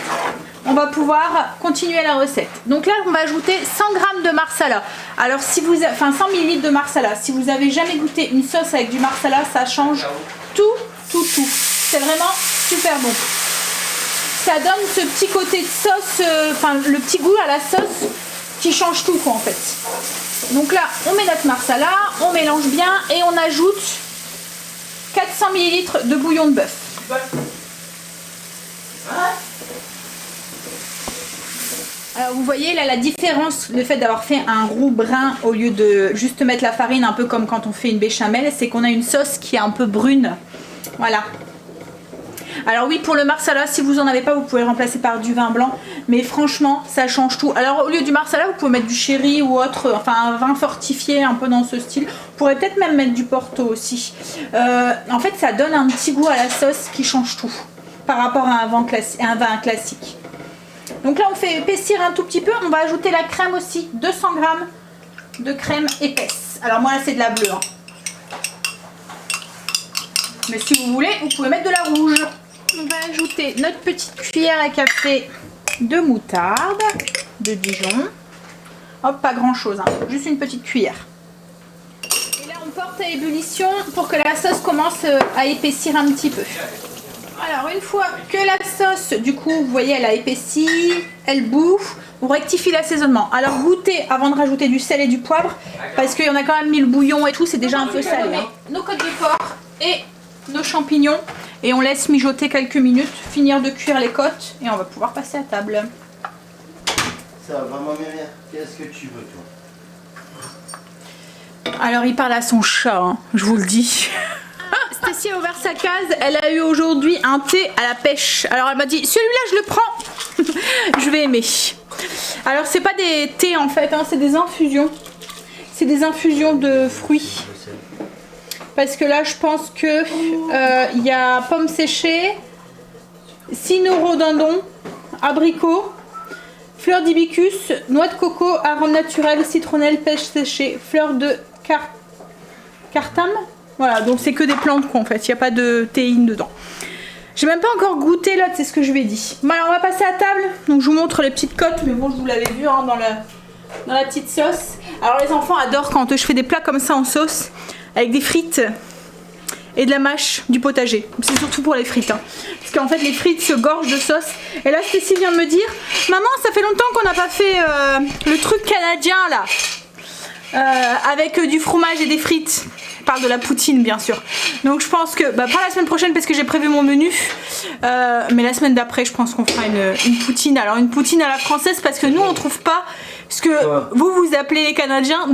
On va pouvoir continuer la recette. Donc là on va ajouter 100 g de marsala. Alors si vous, enfin 100 ml de marsala. Si vous avez jamais goûté une sauce avec du marsala, ça change tout. C'est vraiment super bon. Ça donne ce petit côté de sauce, enfin le petit goût à la sauce qui change tout quoi en fait. Donc là on met notre marsala, on mélange bien et on ajoute 400 ml de bouillon de bœuf. Alors vous voyez là la différence, le fait d'avoir fait un roux brun au lieu de juste mettre la farine un peu comme quand on fait une béchamel, c'est qu'on a une sauce qui est un peu brune. Voilà. Alors oui, pour le marsala, si vous en avez pas, vous pouvez le remplacer par du vin blanc, mais franchement ça change tout. Alors au lieu du marsala, vous pouvez mettre du sherry ou autre, enfin un vin fortifié un peu dans ce style. Vous pourrez peut-être même mettre du porto aussi. En fait ça donne un petit goût à la sauce qui change tout par rapport à un vin classique. Donc là on fait épaissir un tout petit peu, on va ajouter la crème aussi, 200 g de crème épaisse. Alors moi là c'est de la bleue, hein. Mais si vous voulez, vous pouvez mettre de la rouge. On va ajouter notre petite cuillère à café de moutarde, de Dijon. Hop, pas grand chose, hein. Juste une petite cuillère. Et là on porte à ébullition pour que la sauce commence à épaissir un petit peu. Alors une fois que la sauce, du coup, vous voyez, elle a épaissi, elle bouffe, on rectifie l'assaisonnement. Alors goûtez avant de rajouter du sel et du poivre, parce qu'il y en a quand même mis le bouillon et tout, c'est déjà un peu salé. Hein. Nos côtes de porc et nos champignons, et on laisse mijoter quelques minutes, finir de cuire les côtes, et on va pouvoir passer à table. Ça va vraiment bien. Qu'est-ce que tu veux, toi? Alors il parle à son chat, hein, je vous le dis. Stacy a ouvert sa case, elle a eu aujourd'hui un thé à la pêche. Alors elle m'a dit celui-là je le prends. Je vais aimer. Alors c'est pas des thés en fait, hein, c'est des infusions. C'est des infusions de fruits. Parce que là je pense que il y a pommes séchées, cynorhodindon, abricot, fleurs d'hibiscus, noix de coco, arôme naturel, citronnelle, pêche séchée, fleurs de cartame. Voilà, donc c'est que des plantes quoi en fait, il n'y a pas de théine dedans. J'ai même pas encore goûté là, c'est ce que je lui ai dit. Bon alors on va passer à table, donc je vous montre les petites côtes, mais bon je vous l'avais vu hein, dans la petite sauce. Alors les enfants adorent quand je fais des plats comme ça en sauce, avec des frites et de la mâche, du potager. C'est surtout pour les frites, hein. Parce qu'en fait les frites se gorgent de sauce. Et là Stacy vient de me dire, maman ça fait longtemps qu'on n'a pas fait le truc canadien là. Avec du fromage et des frites. Je parle de la poutine bien sûr. Donc je pense que, pas la semaine prochaine parce que j'ai prévu mon menu, mais la semaine d'après je pense qu'on fera une poutine. Alors une poutine à la française parce que nous on trouve pas ce que vous appelez les Canadiens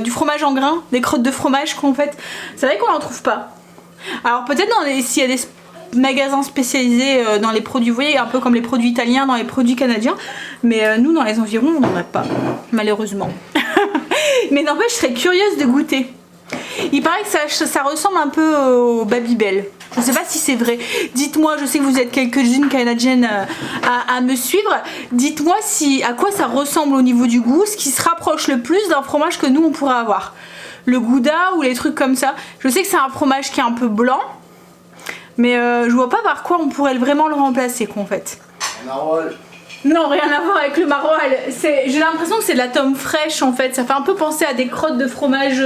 du fromage en grains, des crottes de fromage qu'en fait. C'est vrai qu'on en trouve pas. Alors peut-être s'il y a des magasins spécialisés dans les produits, vous voyez, un peu comme les produits italiens dans les produits canadiens, mais nous dans les environs on n'en a pas malheureusement. Mais n'empêche je serais curieuse de goûter. Il paraît que ça ressemble un peu au Babybel. Je ne sais pas si c'est vrai. Dites-moi, je sais que vous êtes quelques-unes canadiennes à me suivre. Dites-moi à quoi ça ressemble au niveau du goût, ce qui se rapproche le plus d'un fromage que nous on pourrait avoir. Le Gouda ou les trucs comme ça. Je sais que c'est un fromage qui est un peu blanc, mais je vois pas par quoi on pourrait vraiment le remplacer en fait. Maroilles. Non, rien à voir avec le maroilles. J'ai l'impression que c'est de la tome fraîche en fait. Ça fait un peu penser à des crottes de fromage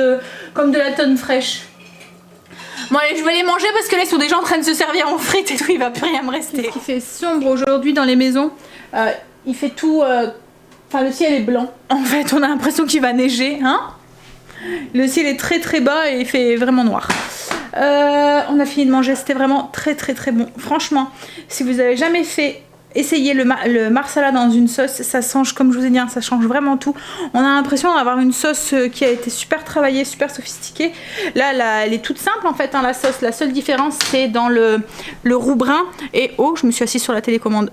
comme de la tome fraîche. Bon allez, je vais les manger parce que là ils sont déjà en train de se servir en frites et tout, il va plus rien me rester. Il fait sombre aujourd'hui dans les maisons. Il fait tout... Enfin le ciel est blanc. En fait on a l'impression qu'il va neiger, hein. Le ciel est très très bas et il fait vraiment noir. On a fini de manger, c'était vraiment très très très bon. Franchement, si vous avez jamais fait... Essayez le marsala dans une sauce, ça change, comme je vous ai dit, hein, ça change vraiment tout. On a l'impression d'avoir une sauce qui a été super travaillée, super sophistiquée. Là, elle est toute simple en fait, hein, la sauce. La seule différence, c'est dans le roux brun et je me suis assise sur la télécommande.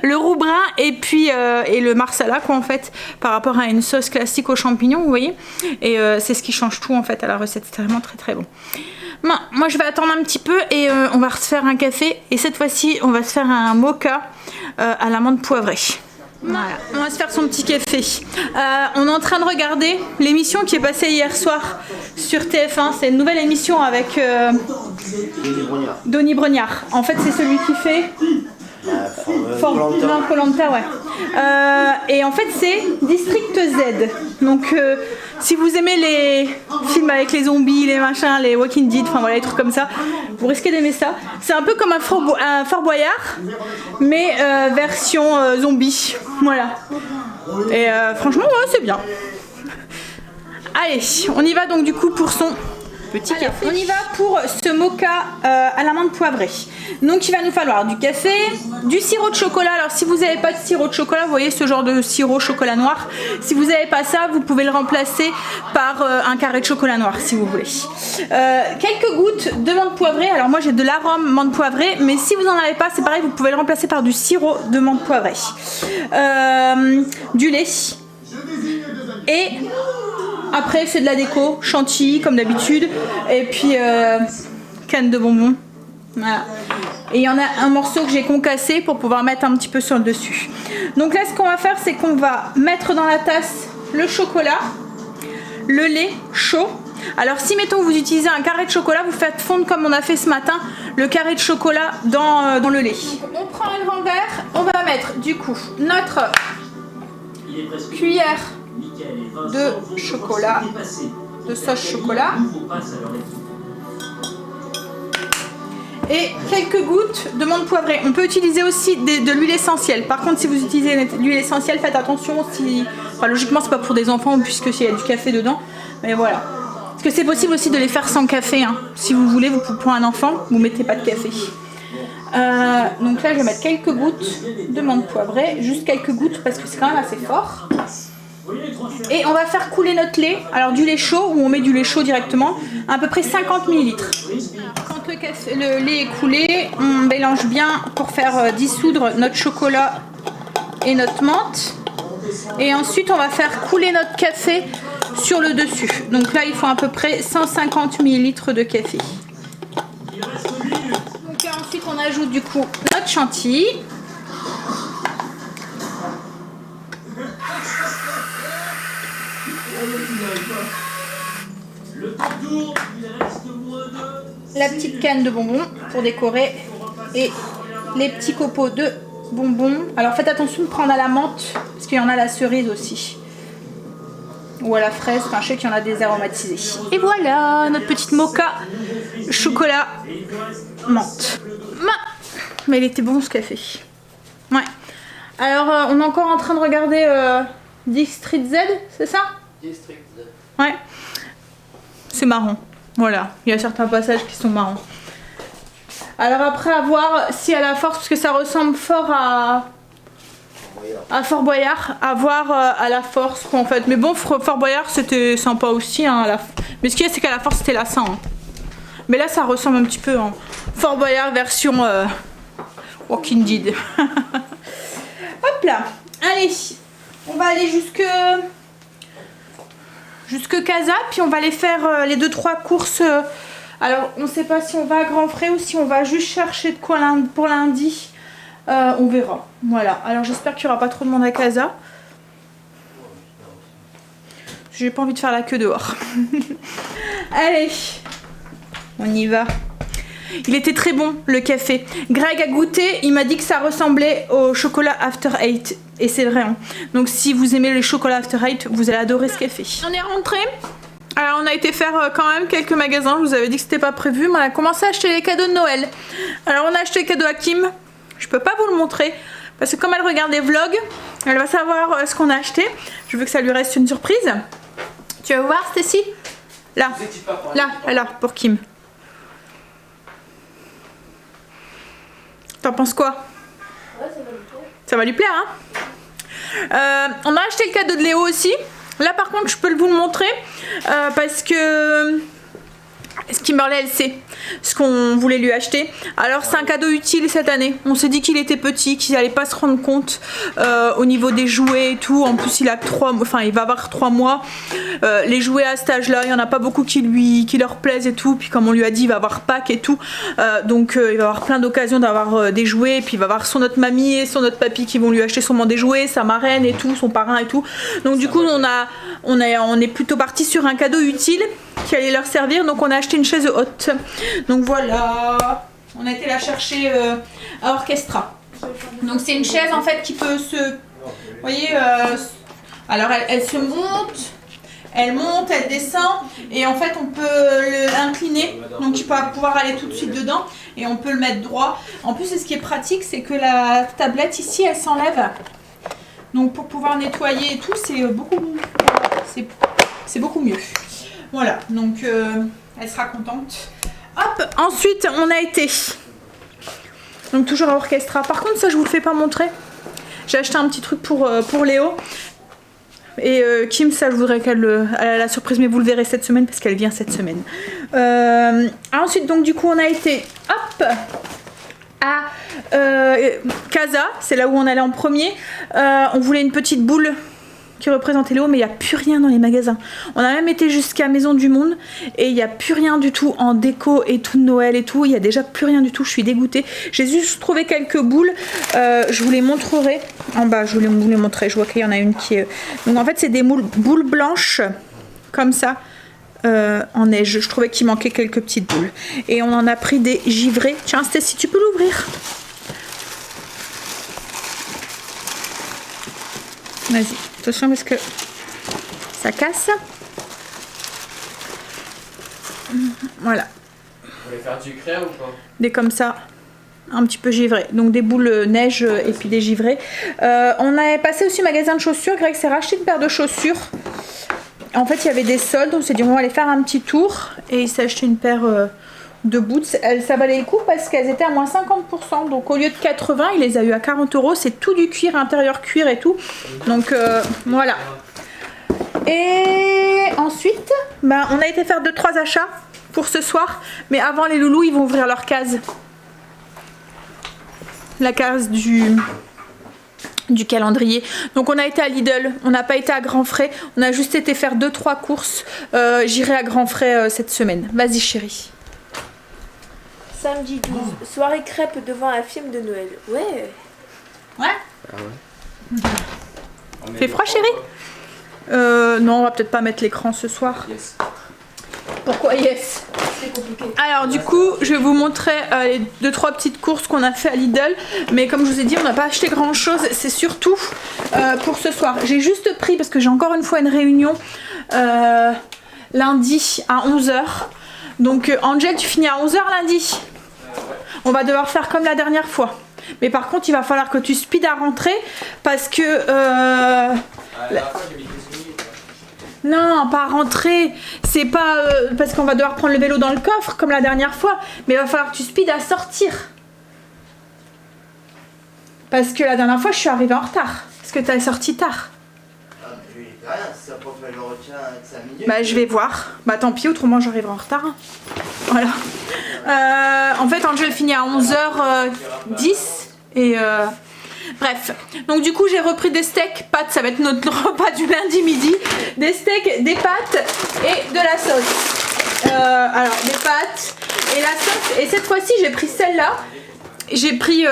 Le roux brun et puis et le marsala quoi en fait, par rapport à une sauce classique aux champignons, vous voyez. Et c'est ce qui change tout en fait à la recette. C'est vraiment très très bon. Bon, moi je vais attendre un petit peu et on va se faire un café et cette fois-ci on va se faire un mocha à l'amande poivrée. Voilà, on va se faire son petit café. On est en train de regarder l'émission qui est passée hier soir sur TF1. C'est une nouvelle émission avec Denis Brognard. En fait c'est celui qui fait... Koh-Lanta, ouais. Et en fait c'est District Z. Donc si vous aimez les films avec les zombies, les machins, les Walking Dead, enfin voilà les trucs comme ça, vous risquez d'aimer ça. C'est un peu comme un Fort Boyard, mais version zombie. Voilà. Et franchement ouais, c'est bien. Allez, on y va donc du coup pour son petit Alors, café. on y va pour ce mocha à l'amande poivrée. Donc il va nous falloir du café, du sirop de chocolat. Alors si vous n'avez pas de sirop de chocolat, vous voyez ce genre de sirop chocolat noir. Si vous n'avez pas ça, vous pouvez le remplacer par un carré de chocolat noir si vous voulez. Quelques gouttes de menthe poivrée. Alors moi j'ai de l'arôme menthe poivrée, mais si vous n'en avez pas, c'est pareil, vous pouvez le remplacer par du sirop de menthe poivrée. Du lait. Et après c'est de la déco, chantilly comme d'habitude, et puis canne de bonbons. Voilà. Et il y en a un morceau que j'ai concassé pour pouvoir mettre un petit peu sur le dessus. Donc là ce qu'on va faire, c'est qu'on va mettre dans la tasse le chocolat, le lait chaud. Alors si mettons vous utilisez un carré de chocolat, vous faites fondre comme on a fait ce matin le carré de chocolat dans le lait. Donc, on prend un grand verre, on va mettre du coup notre cuillère de chocolat, de sauce chocolat, et quelques gouttes de menthe poivrée. On peut utiliser aussi de l'huile essentielle. Par contre, si vous utilisez de l'huile essentielle, faites attention. Enfin, logiquement, c'est pas pour des enfants puisque il y a du café dedans. Mais voilà. Parce que c'est possible aussi de les faire sans café. Hein. Si vous voulez, vous pour un enfant, vous mettez pas de café. Donc là, je vais mettre quelques gouttes de menthe poivrée, juste quelques gouttes parce que c'est quand même assez fort. Et on va faire couler notre lait, alors du lait chaud ou on met du lait chaud directement, à peu près 50 ml. Quand le lait est coulé, on mélange bien pour faire dissoudre notre chocolat et notre menthe. Et ensuite on va faire couler notre café sur le dessus. Donc là il faut à peu près 150 ml de café. Donc là, ensuite on ajoute du coup notre chantilly. La petite canne de bonbons pour décorer et les petits copeaux de bonbons. Alors faites attention de prendre à la menthe parce qu'il y en a à la cerise aussi ou à la fraise, enfin je sais qu'il y en a des aromatisés. Et voilà notre petite mocha chocolat menthe. Mais il était bon ce café. Ouais. Alors on est encore en train de regarder District Z, c'est ça? District Z. Ouais. C'est marrant. Voilà, il y a certains passages qui sont marrants. Alors après à voir si à la force, parce que ça ressemble fort à Fort Boyard, à voir à la force quoi en fait. Mais bon, Fort Boyard c'était sympa aussi. Hein, mais ce qu'il y a c'est qu'à la force c'était lassant. Hein. Mais là ça ressemble un petit peu en Fort Boyard version Walking Dead. Hop là, allez, on va aller jusque Casa, puis on va aller faire les 2-3 courses. Alors on ne sait pas si on va à Grand Frais ou si on va juste chercher de quoi pour lundi. On verra. Voilà, alors j'espère qu'il n'y aura pas trop de monde à Casa. J'ai pas envie de faire la queue dehors. Allez, on y va. Il était très bon le café. Greg a goûté, il m'a dit que ça ressemblait au chocolat After Eight. Et c'est vrai. Hein. Donc si vous aimez les chocolats After Eight, vous allez adorer ce café. On est rentré. Alors on a été faire quand même quelques magasins. Je vous avais dit que c'était pas prévu, mais on a commencé à acheter les cadeaux de Noël. Alors on a acheté les cadeaux à Kim. Je peux pas vous le montrer parce que comme elle regarde des vlogs, elle va savoir ce qu'on a acheté. Je veux que ça lui reste une surprise. Tu vas voir Stacy? Là, là, pour Kim. T'en penses quoi? Ouais, ça va lui plaire. Ça va lui plaire, hein? On a acheté le cadeau de Léo aussi. Là, par contre, je peux vous le montrer parce que Kimberly, elle sait ce qu'on voulait lui acheter. Alors, c'est un cadeau utile cette année. On s'est dit qu'il était petit, qu'il n'allait pas se rendre compte au niveau des jouets et tout. En plus, il a 3 mois, enfin, il va avoir 3 mois. Les jouets à cet âge-là, il n'y en a pas beaucoup qui leur plaisent et tout. Puis, comme on lui a dit, il va avoir Pâques et tout. Donc, il va avoir plein d'occasions d'avoir des jouets. Et puis, il va avoir son autre mamie et son autre papy qui vont lui acheter sûrement des jouets, sa marraine et tout, son parrain et tout. Donc, du coup, on est plutôt parti sur un cadeau utile qui allait leur servir, donc on a acheté une chaise haute. Donc voilà, on a été la chercher à Orchestra. Donc c'est une chaise en fait qui peut se, vous voyez, alors elle se monte, elle monte, elle descend et en fait on peut l'incliner, donc tu vas pouvoir aller tout de suite dedans et on peut le mettre droit. En plus ce qui est pratique c'est que la tablette ici elle s'enlève, donc pour pouvoir nettoyer et tout c'est beaucoup mieux. Voilà, donc elle sera contente. Hop, ensuite on a été donc toujours à Orchestra. Par contre ça je vous le fais pas montrer. J'ai acheté un petit truc pour Léo. Et Kim, ça je voudrais qu'elle a la surprise, mais vous le verrez cette semaine parce qu'elle vient cette semaine. Ensuite donc du coup on a été hop à Casa, c'est là où on allait en premier. On voulait une petite boule qui représentait Léo, mais il n'y a plus rien dans les magasins. On a même été jusqu'à Maison du Monde et il n'y a plus rien du tout en déco et tout de Noël et tout. Il n'y a déjà plus rien du tout, je suis dégoûtée. J'ai juste trouvé quelques boules, je vous les montrerai. En bas, je vous les montrerai, je vois qu'il y en a une qui est... Donc en fait, c'est des boules blanches, comme ça, en neige. Je trouvais qu'il manquait quelques petites boules. Et on en a pris des givrés. Tiens, Stécie, tu peux l'ouvrir? Vas-y, attention parce que ça casse. Voilà. Vous voulez faire du crème ou pas? Des comme ça, un petit peu givrés. Donc des boules neige et puis des givrés. On avait passé aussi au magasin de chaussures. Greg s'est racheté une paire de chaussures. En fait, il y avait des soldes. On s'est dit on va aller faire un petit tour. Et il s'est acheté une paire de boots. Ça valait le coup parce qu'elles étaient à moins 50%. Donc au lieu de 80, il les a eu à 40 €. C'est tout du cuir, intérieur cuir et tout. Donc voilà. Et ensuite, bah, on a été faire 2-3 achats pour ce soir. Mais avant, les loulous, ils vont ouvrir leur case. La case du calendrier. Donc on a été à Lidl, on n'a pas été à Grand Frais. On a juste été faire 2-3 courses. J'irai à Grand Frais cette semaine. Vas-y chérie. Samedi 12, soirée crêpe devant un film de Noël. Ouais. Ouais. Ah ouais. Fait froid chérie? Non, on va peut-être pas mettre l'écran ce soir. Yes. Pourquoi yes? C'est compliqué. Alors du coup, je vais vous montrer les 2-3 petites courses qu'on a fait à Lidl. Mais comme je vous ai dit, on n'a pas acheté grand chose. C'est surtout pour ce soir. J'ai juste pris, parce que j'ai encore une fois une réunion lundi à 11 h. Donc Angel, tu finis à 11 h lundi. On va devoir faire comme la dernière fois. Mais par contre, il va falloir que tu speed à rentrer parce que... La dernière fois, j'ai mis 10 minutes. Non, pas à rentrer. C'est pas parce qu'on va devoir prendre le vélo dans le coffre comme la dernière fois. Mais il va falloir que tu speed à sortir. Parce que la dernière fois, je suis arrivée en retard. Parce que tu as sorti tard. Ah, mais lui, il fait rien, si ça peut faire le retien avec 5 minutes. Bah, je vais voir. Bah, tant pis, autrement, j'arriverai en retard. Voilà. En fait, Angel finit à 11h10. Et bref. Donc, du coup, j'ai repris des steaks. Pâtes, ça va être notre repas du lundi midi. Des steaks, des pâtes et de la sauce. Alors, des pâtes et la sauce. Et cette fois-ci, j'ai pris celle-là. J'ai pris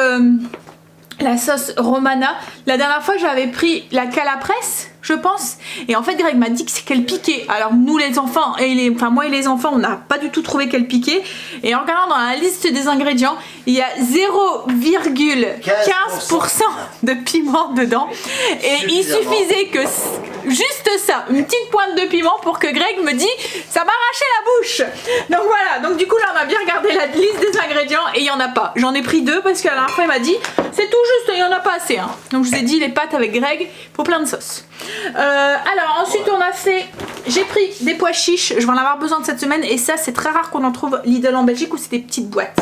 la sauce Romana. La dernière fois, j'avais pris la Calapresse, je pense. Et en fait, Greg m'a dit que qu'elle piquait. Alors nous, les enfants, enfin moi et les enfants, on n'a pas du tout trouvé qu'elle piquait. Et en regardant dans la liste des ingrédients, il y a 0,15% de piment dedans. Et il suffisait que juste ça, une petite pointe de piment pour que Greg me dise ça m'arrachait la bouche. Donc voilà, donc du coup là on a bien regardé la liste des ingrédients et il n'y en a pas. J'en ai pris 2 parce que la dernière fois il m'a dit c'est tout juste, il n'y en a pas assez. Hein. Donc je vous ai dit les pâtes avec Greg pour plein de sauce. Alors ensuite on a fait, j'ai pris des pois chiches, je vais en avoir besoin de cette semaine et ça c'est très rare qu'on en trouve Lidl en Belgique où c'est des petites boîtes.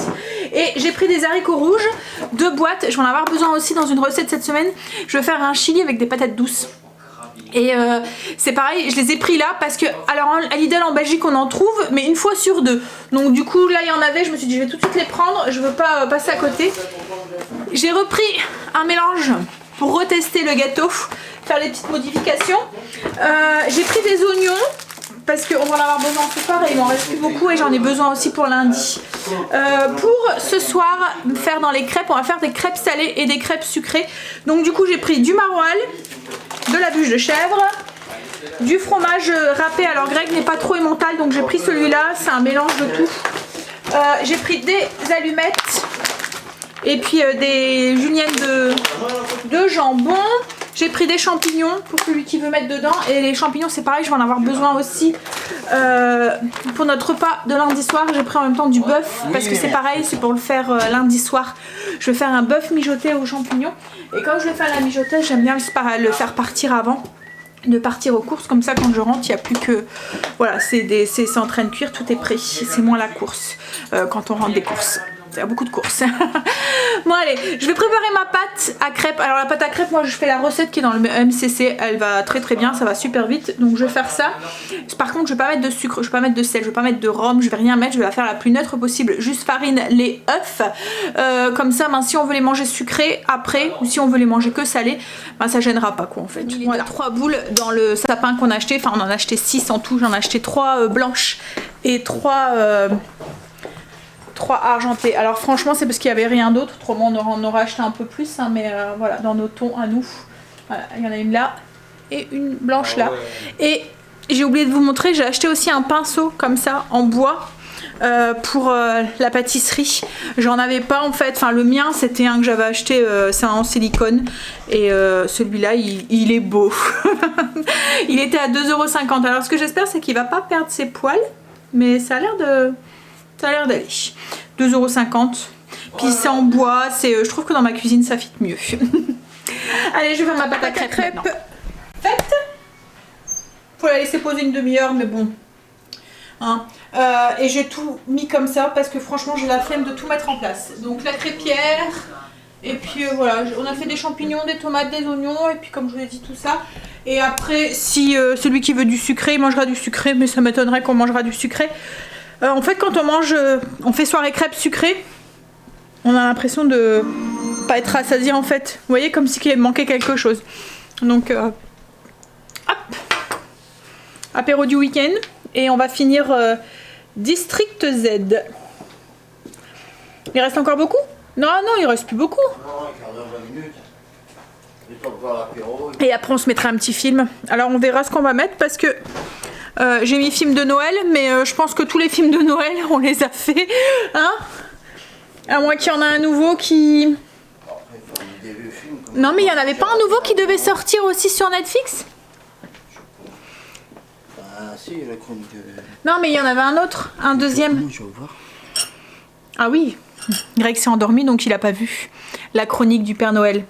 Et j'ai pris des haricots rouges, 2 boîtes, je vais en avoir besoin aussi dans une recette cette semaine. Je vais faire un chili avec des patates douces. Et c'est pareil, je les ai pris là parce que alors à Lidl en Belgique on en trouve mais une fois sur 2. Donc du coup là il y en avait, je me suis dit je vais tout de suite les prendre, je veux pas passer à côté. J'ai repris un mélange pour retester le gâteau, faire les petites modifications. J'ai pris des oignons parce qu'on va en avoir besoin ce soir et il m'en reste plus beaucoup et j'en ai besoin aussi pour lundi. Pour ce soir, faire dans les crêpes, on va faire des crêpes salées et des crêpes sucrées. Donc du coup j'ai pris du maroilles, de la bûche de chèvre, du fromage râpé. Alors Greg n'est pas trop emmental donc j'ai pris celui-là, c'est un mélange de tout. J'ai pris des allumettes et puis des juliennes de jambon. J'ai pris des champignons pour celui qui veut mettre dedans. Et les champignons c'est pareil, je vais en avoir besoin aussi pour notre repas de lundi soir. J'ai pris en même temps du bœuf parce que c'est pareil, c'est pour le faire lundi soir. Je vais faire un bœuf mijoté aux champignons. Et quand je vais faire la mijotée, j'aime bien le faire partir avant. de partir aux courses. Comme ça, quand je rentre, il n'y a plus que... Voilà, c'est en train de cuire, tout est prêt. C'est moins la course quand on rentre des courses. Il y a beaucoup de courses. Bon allez, je vais préparer ma pâte à crêpes. Alors la pâte à crêpes, moi je fais la recette qui est dans le MCC. Elle va très très bien, ça va super vite. Donc je vais faire ça. Par contre je vais pas mettre de sucre, je vais pas mettre de sel, je vais pas mettre de rhum, je vais rien mettre. Je vais la faire la plus neutre possible. Juste farine, lait, œufs. Comme ça, ben, si on veut les manger sucrés après, ou si on veut les manger que salés, ben, ça gênera pas quoi en fait. Voilà, 3 boules dans le sapin qu'on a acheté. Enfin on en a acheté 6 en tout. J'en ai acheté 3 blanches et 3 argentés. Alors franchement c'est parce qu'il n'y avait rien d'autre, autrement on aurait acheté un peu plus, hein, mais voilà, dans nos tons à nous. Voilà, il y en a une là et une blanche là. Et j'ai oublié de vous montrer, j'ai acheté aussi un pinceau comme ça en bois pour la pâtisserie. J'en avais pas en fait, enfin le mien c'était un que j'avais acheté, c'est un en silicone. Et celui-là il est beau. Il était à 2,50 €. Alors ce que j'espère c'est qu'il va pas perdre ses poils, mais ça a l'air de... Ça a l'air d'aller. 2,50 €. Puis c'est en bois. Je trouve que dans ma cuisine ça fit mieux. Allez, je vais faire ma pâte à crêpes. Faite. Faut la laisser poser une demi-heure, mais bon. Hein. Et j'ai tout mis comme ça parce que franchement j'ai la flemme de tout mettre en place. Donc la crêpière. Et puis voilà, on a fait des champignons, des tomates, des oignons. Et puis comme je vous l'ai dit, tout ça. Et après, si celui qui veut du sucré, il mangera du sucré. Mais ça m'étonnerait qu'on mangera du sucré. En fait quand on mange, on fait soirée crêpes sucrées, on a l'impression de pas être rassasié en fait. Vous voyez, comme si il manquait quelque chose. Donc hop, apéro du week-end. Et on va finir District Z. Il reste encore beaucoup? Non, il reste plus beaucoup. Non, un quart d'heure, 20 minutes. Le temps de voir l'apéro. Et après on se mettra un petit film. Alors on verra ce qu'on va mettre parce que j'ai mis film de Noël, mais je pense que tous les films de Noël, on les a fait, hein? À moins qu'il y en a un nouveau qui... Après, il faut des vieux films. Comme Non, mais il n'y en avait pas un nouveau qui devait sortir aussi sur Netflix? Ah si, la chronique de... Non, mais il y en avait un autre, un deuxième. Je vais voir. Ah oui, Greg s'est endormi, donc il n'a pas vu la chronique du Père Noël.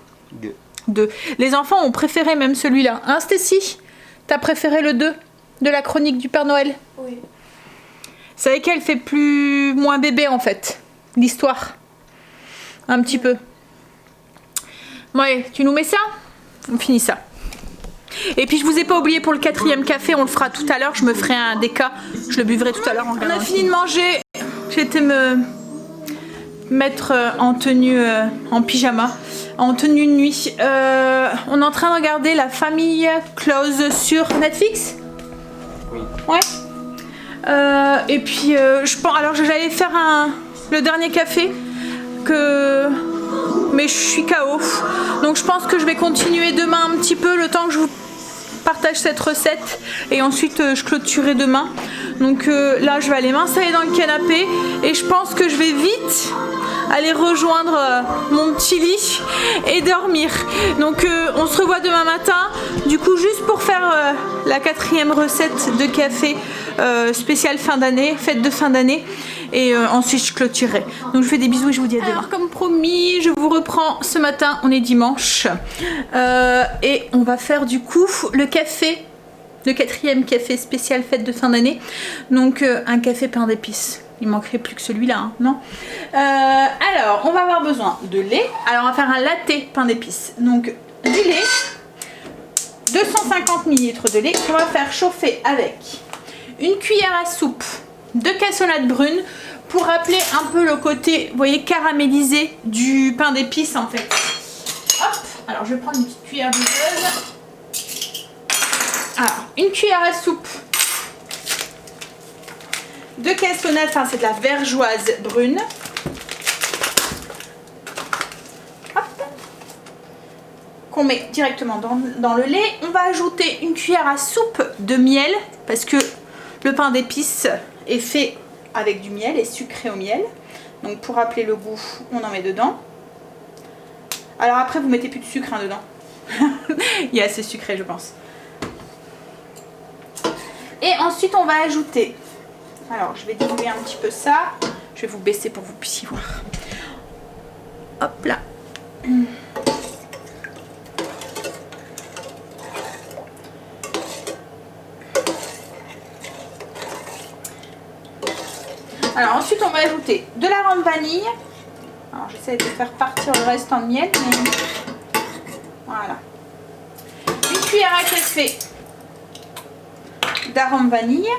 2. Les enfants ont préféré même celui-là. Hein, Stécie? T'as préféré le 2 de la chronique du Père Noël? Oui. C'est vrai qu'elle fait moins bébé en fait, l'histoire. Un petit peu. Ouais, tu nous mets ça? On finit ça. Et puis je vous ai pas oublié pour le 4e café, on le fera tout à l'heure. Je me ferai un déca, je le buvrai tout à l'heure. On a fini de manger. J'ai été me mettre en tenue, en pyjama, en tenue de nuit. On est en train de regarder La Famille Close sur Netflix. Oui. Ouais. Et puis je pense, alors j'allais faire le dernier café mais je suis KO. Donc je pense que je vais continuer demain un petit peu le temps que je vous partage cette recette et ensuite je clôturerai demain. Donc là je vais aller m'installer dans le canapé et je pense que je vais vite aller rejoindre mon petit lit et dormir. Donc on se revoit demain matin. Du coup juste pour faire la 4e recette de café spéciale fin d'année, fête de fin d'année. Et ensuite je clôturerai. Donc je vous fais des bisous et je vous dis à demain. Alors comme promis, je vous reprends ce matin, on est dimanche. Et on va faire du coup le café, le 4e café spécial fête de fin d'année. Donc un café pain d'épices. Il manquerait plus que celui-là, hein, non? Alors on va avoir besoin de lait. Alors on va faire un latte pain d'épices. Donc du lait, 250 ml de lait qu'on va faire chauffer avec une cuillère à soupe de cassonade brune pour rappeler un peu le côté, vous voyez, caramélisé du pain d'épices en fait. Hop, alors je vais prendre une petite cuillère de beurre. Alors, une cuillère à soupe de cassonade, enfin c'est de la vergeoise brune. Hop, qu'on met directement dans le lait. On va ajouter une cuillère à soupe de miel parce que le pain d'épices est fait avec du miel et sucré au miel. Donc pour rappeler le goût, on en met dedans. Alors après vous mettez plus de sucre hein, dedans. Il est assez sucré je pense. Et ensuite on va ajouter. Alors je vais diluer un petit peu ça. Je vais vous baisser pour que vous puissiez voir. Hop là. Alors ensuite on va ajouter de l'arôme vanille. Alors j'essaie de faire partir le reste en miel, mais voilà. Une cuillère à café d'arôme vanille.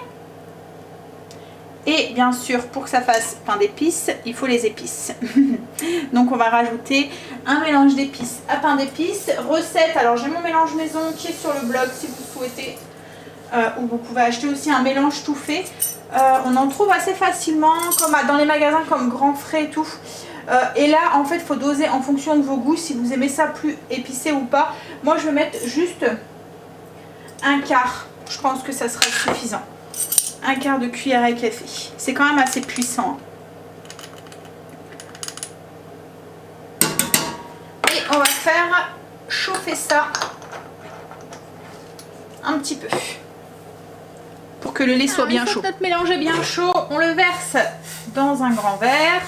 Et bien sûr, pour que ça fasse pain d'épices, il faut les épices. Donc on va rajouter un mélange d'épices à pain d'épices. Recette, alors j'ai mon mélange maison qui est sur le blog si vous souhaitez. Ou vous pouvez acheter aussi un mélange tout fait. On en trouve assez facilement comme dans les magasins comme Grand Frais et tout. Et là en fait il faut doser en fonction de vos goûts, si vous aimez ça plus épicé ou pas. Moi je vais mettre juste un quart, je pense que ça sera suffisant. Un quart de cuillère à café. C'est quand même assez puissant. Et on va faire chauffer ça un petit peu. Pour que le lait soit bien chaud. Notre mélange est bien chaud. On le verse dans un grand verre.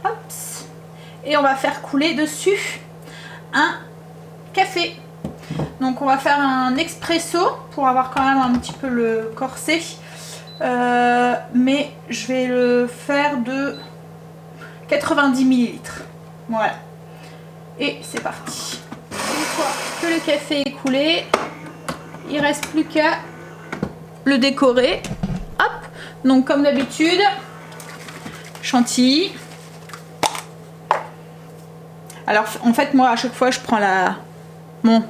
Hop. Et on va faire couler dessus un café. Donc on va faire un expresso pour avoir quand même un petit peu le corset. Mais je vais le faire de 90 ml. Voilà. Et c'est parti. Une fois que le café est coulé, il ne reste plus qu'à le décorer. Hop. Donc comme d'habitude, chantilly. Alors en fait moi à chaque fois je prends la... Bon...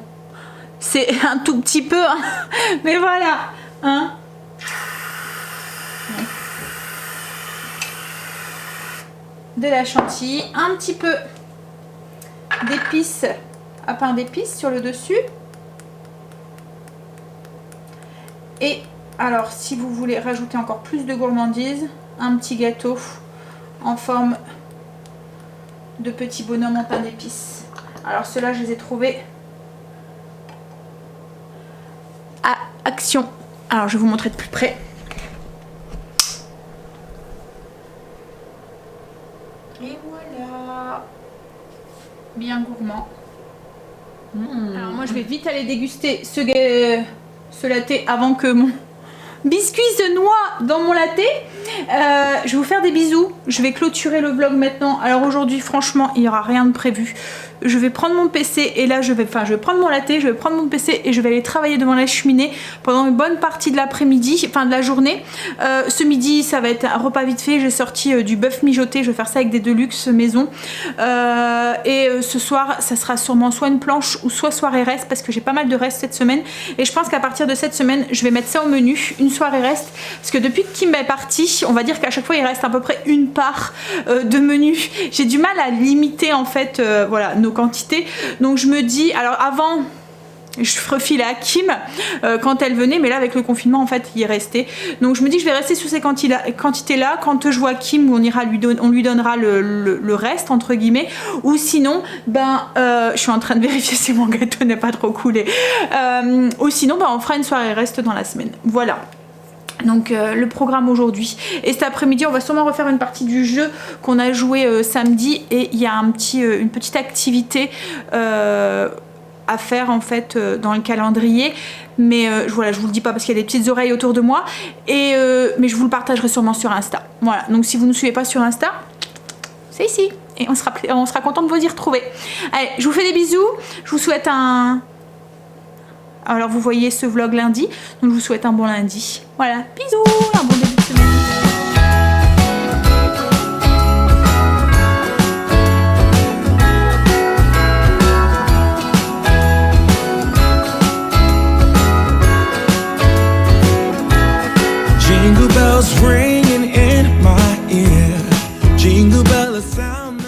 C'est un tout petit peu, hein. Mais voilà, hein. De la chantilly, un petit peu d'épices à pain d'épices sur le dessus. Et alors, si vous voulez rajouter encore plus de gourmandise, un petit gâteau en forme de petit bonhomme en pain d'épices. Alors ceux-là, je les ai trouvés à Action. Alors je vais vous montrer de plus près. Et voilà. Bien gourmand. Alors moi je vais vite aller déguster ce latte avant que mon biscuit se noie dans mon latte. Je vais vous faire des bisous. Je vais clôturer le vlog maintenant. Alors aujourd'hui franchement il n'y aura rien de prévu. Je vais prendre mon PC et là je vais prendre mon latte, je vais prendre mon PC et je vais aller travailler devant la cheminée pendant une bonne partie de l'après-midi, enfin de la journée. Ce midi ça va être un repas vite fait, j'ai sorti du bœuf mijoté, je vais faire ça avec des Deluxe maison. Et ce soir ça sera sûrement soit une planche ou soit soirée reste parce que j'ai pas mal de restes cette semaine. Et je pense qu'à partir de cette semaine je vais mettre ça au menu, une soirée reste. Parce que depuis que Kim est parti, on va dire qu'à chaque fois il reste à peu près une part de menu. J'ai du mal à limiter en fait voilà, nos quantités. Donc je me dis, alors avant je refilais à Kim quand elle venait, mais là avec le confinement en fait il est resté. Donc je me dis que je vais rester sur ces quantités là. Quand je vois Kim, on lui donnera le reste entre guillemets. Ou sinon, ben je suis en train de vérifier si mon gâteau n'est pas trop coulé. Ou sinon ben, on fera une soirée reste dans la semaine. Voilà. Donc le programme aujourd'hui. Et cet après-midi on va sûrement refaire une partie du jeu qu'on a joué samedi. Et il y a une petite activité à faire en fait dans le calendrier. Mais voilà, je vous le dis pas parce qu'il y a des petites oreilles autour de moi. Et mais je vous le partagerai sûrement sur Insta. Voilà, donc si vous ne suivez pas sur Insta, c'est ici. Et on sera content de vous y retrouver. Allez, je vous fais des bisous. Je vous souhaite un... Alors vous voyez ce vlog lundi, donc je vous souhaite un bon lundi. Voilà, bisous, un bon début de semaine. Jingle bells ringing in my ear. Jingle bell sound.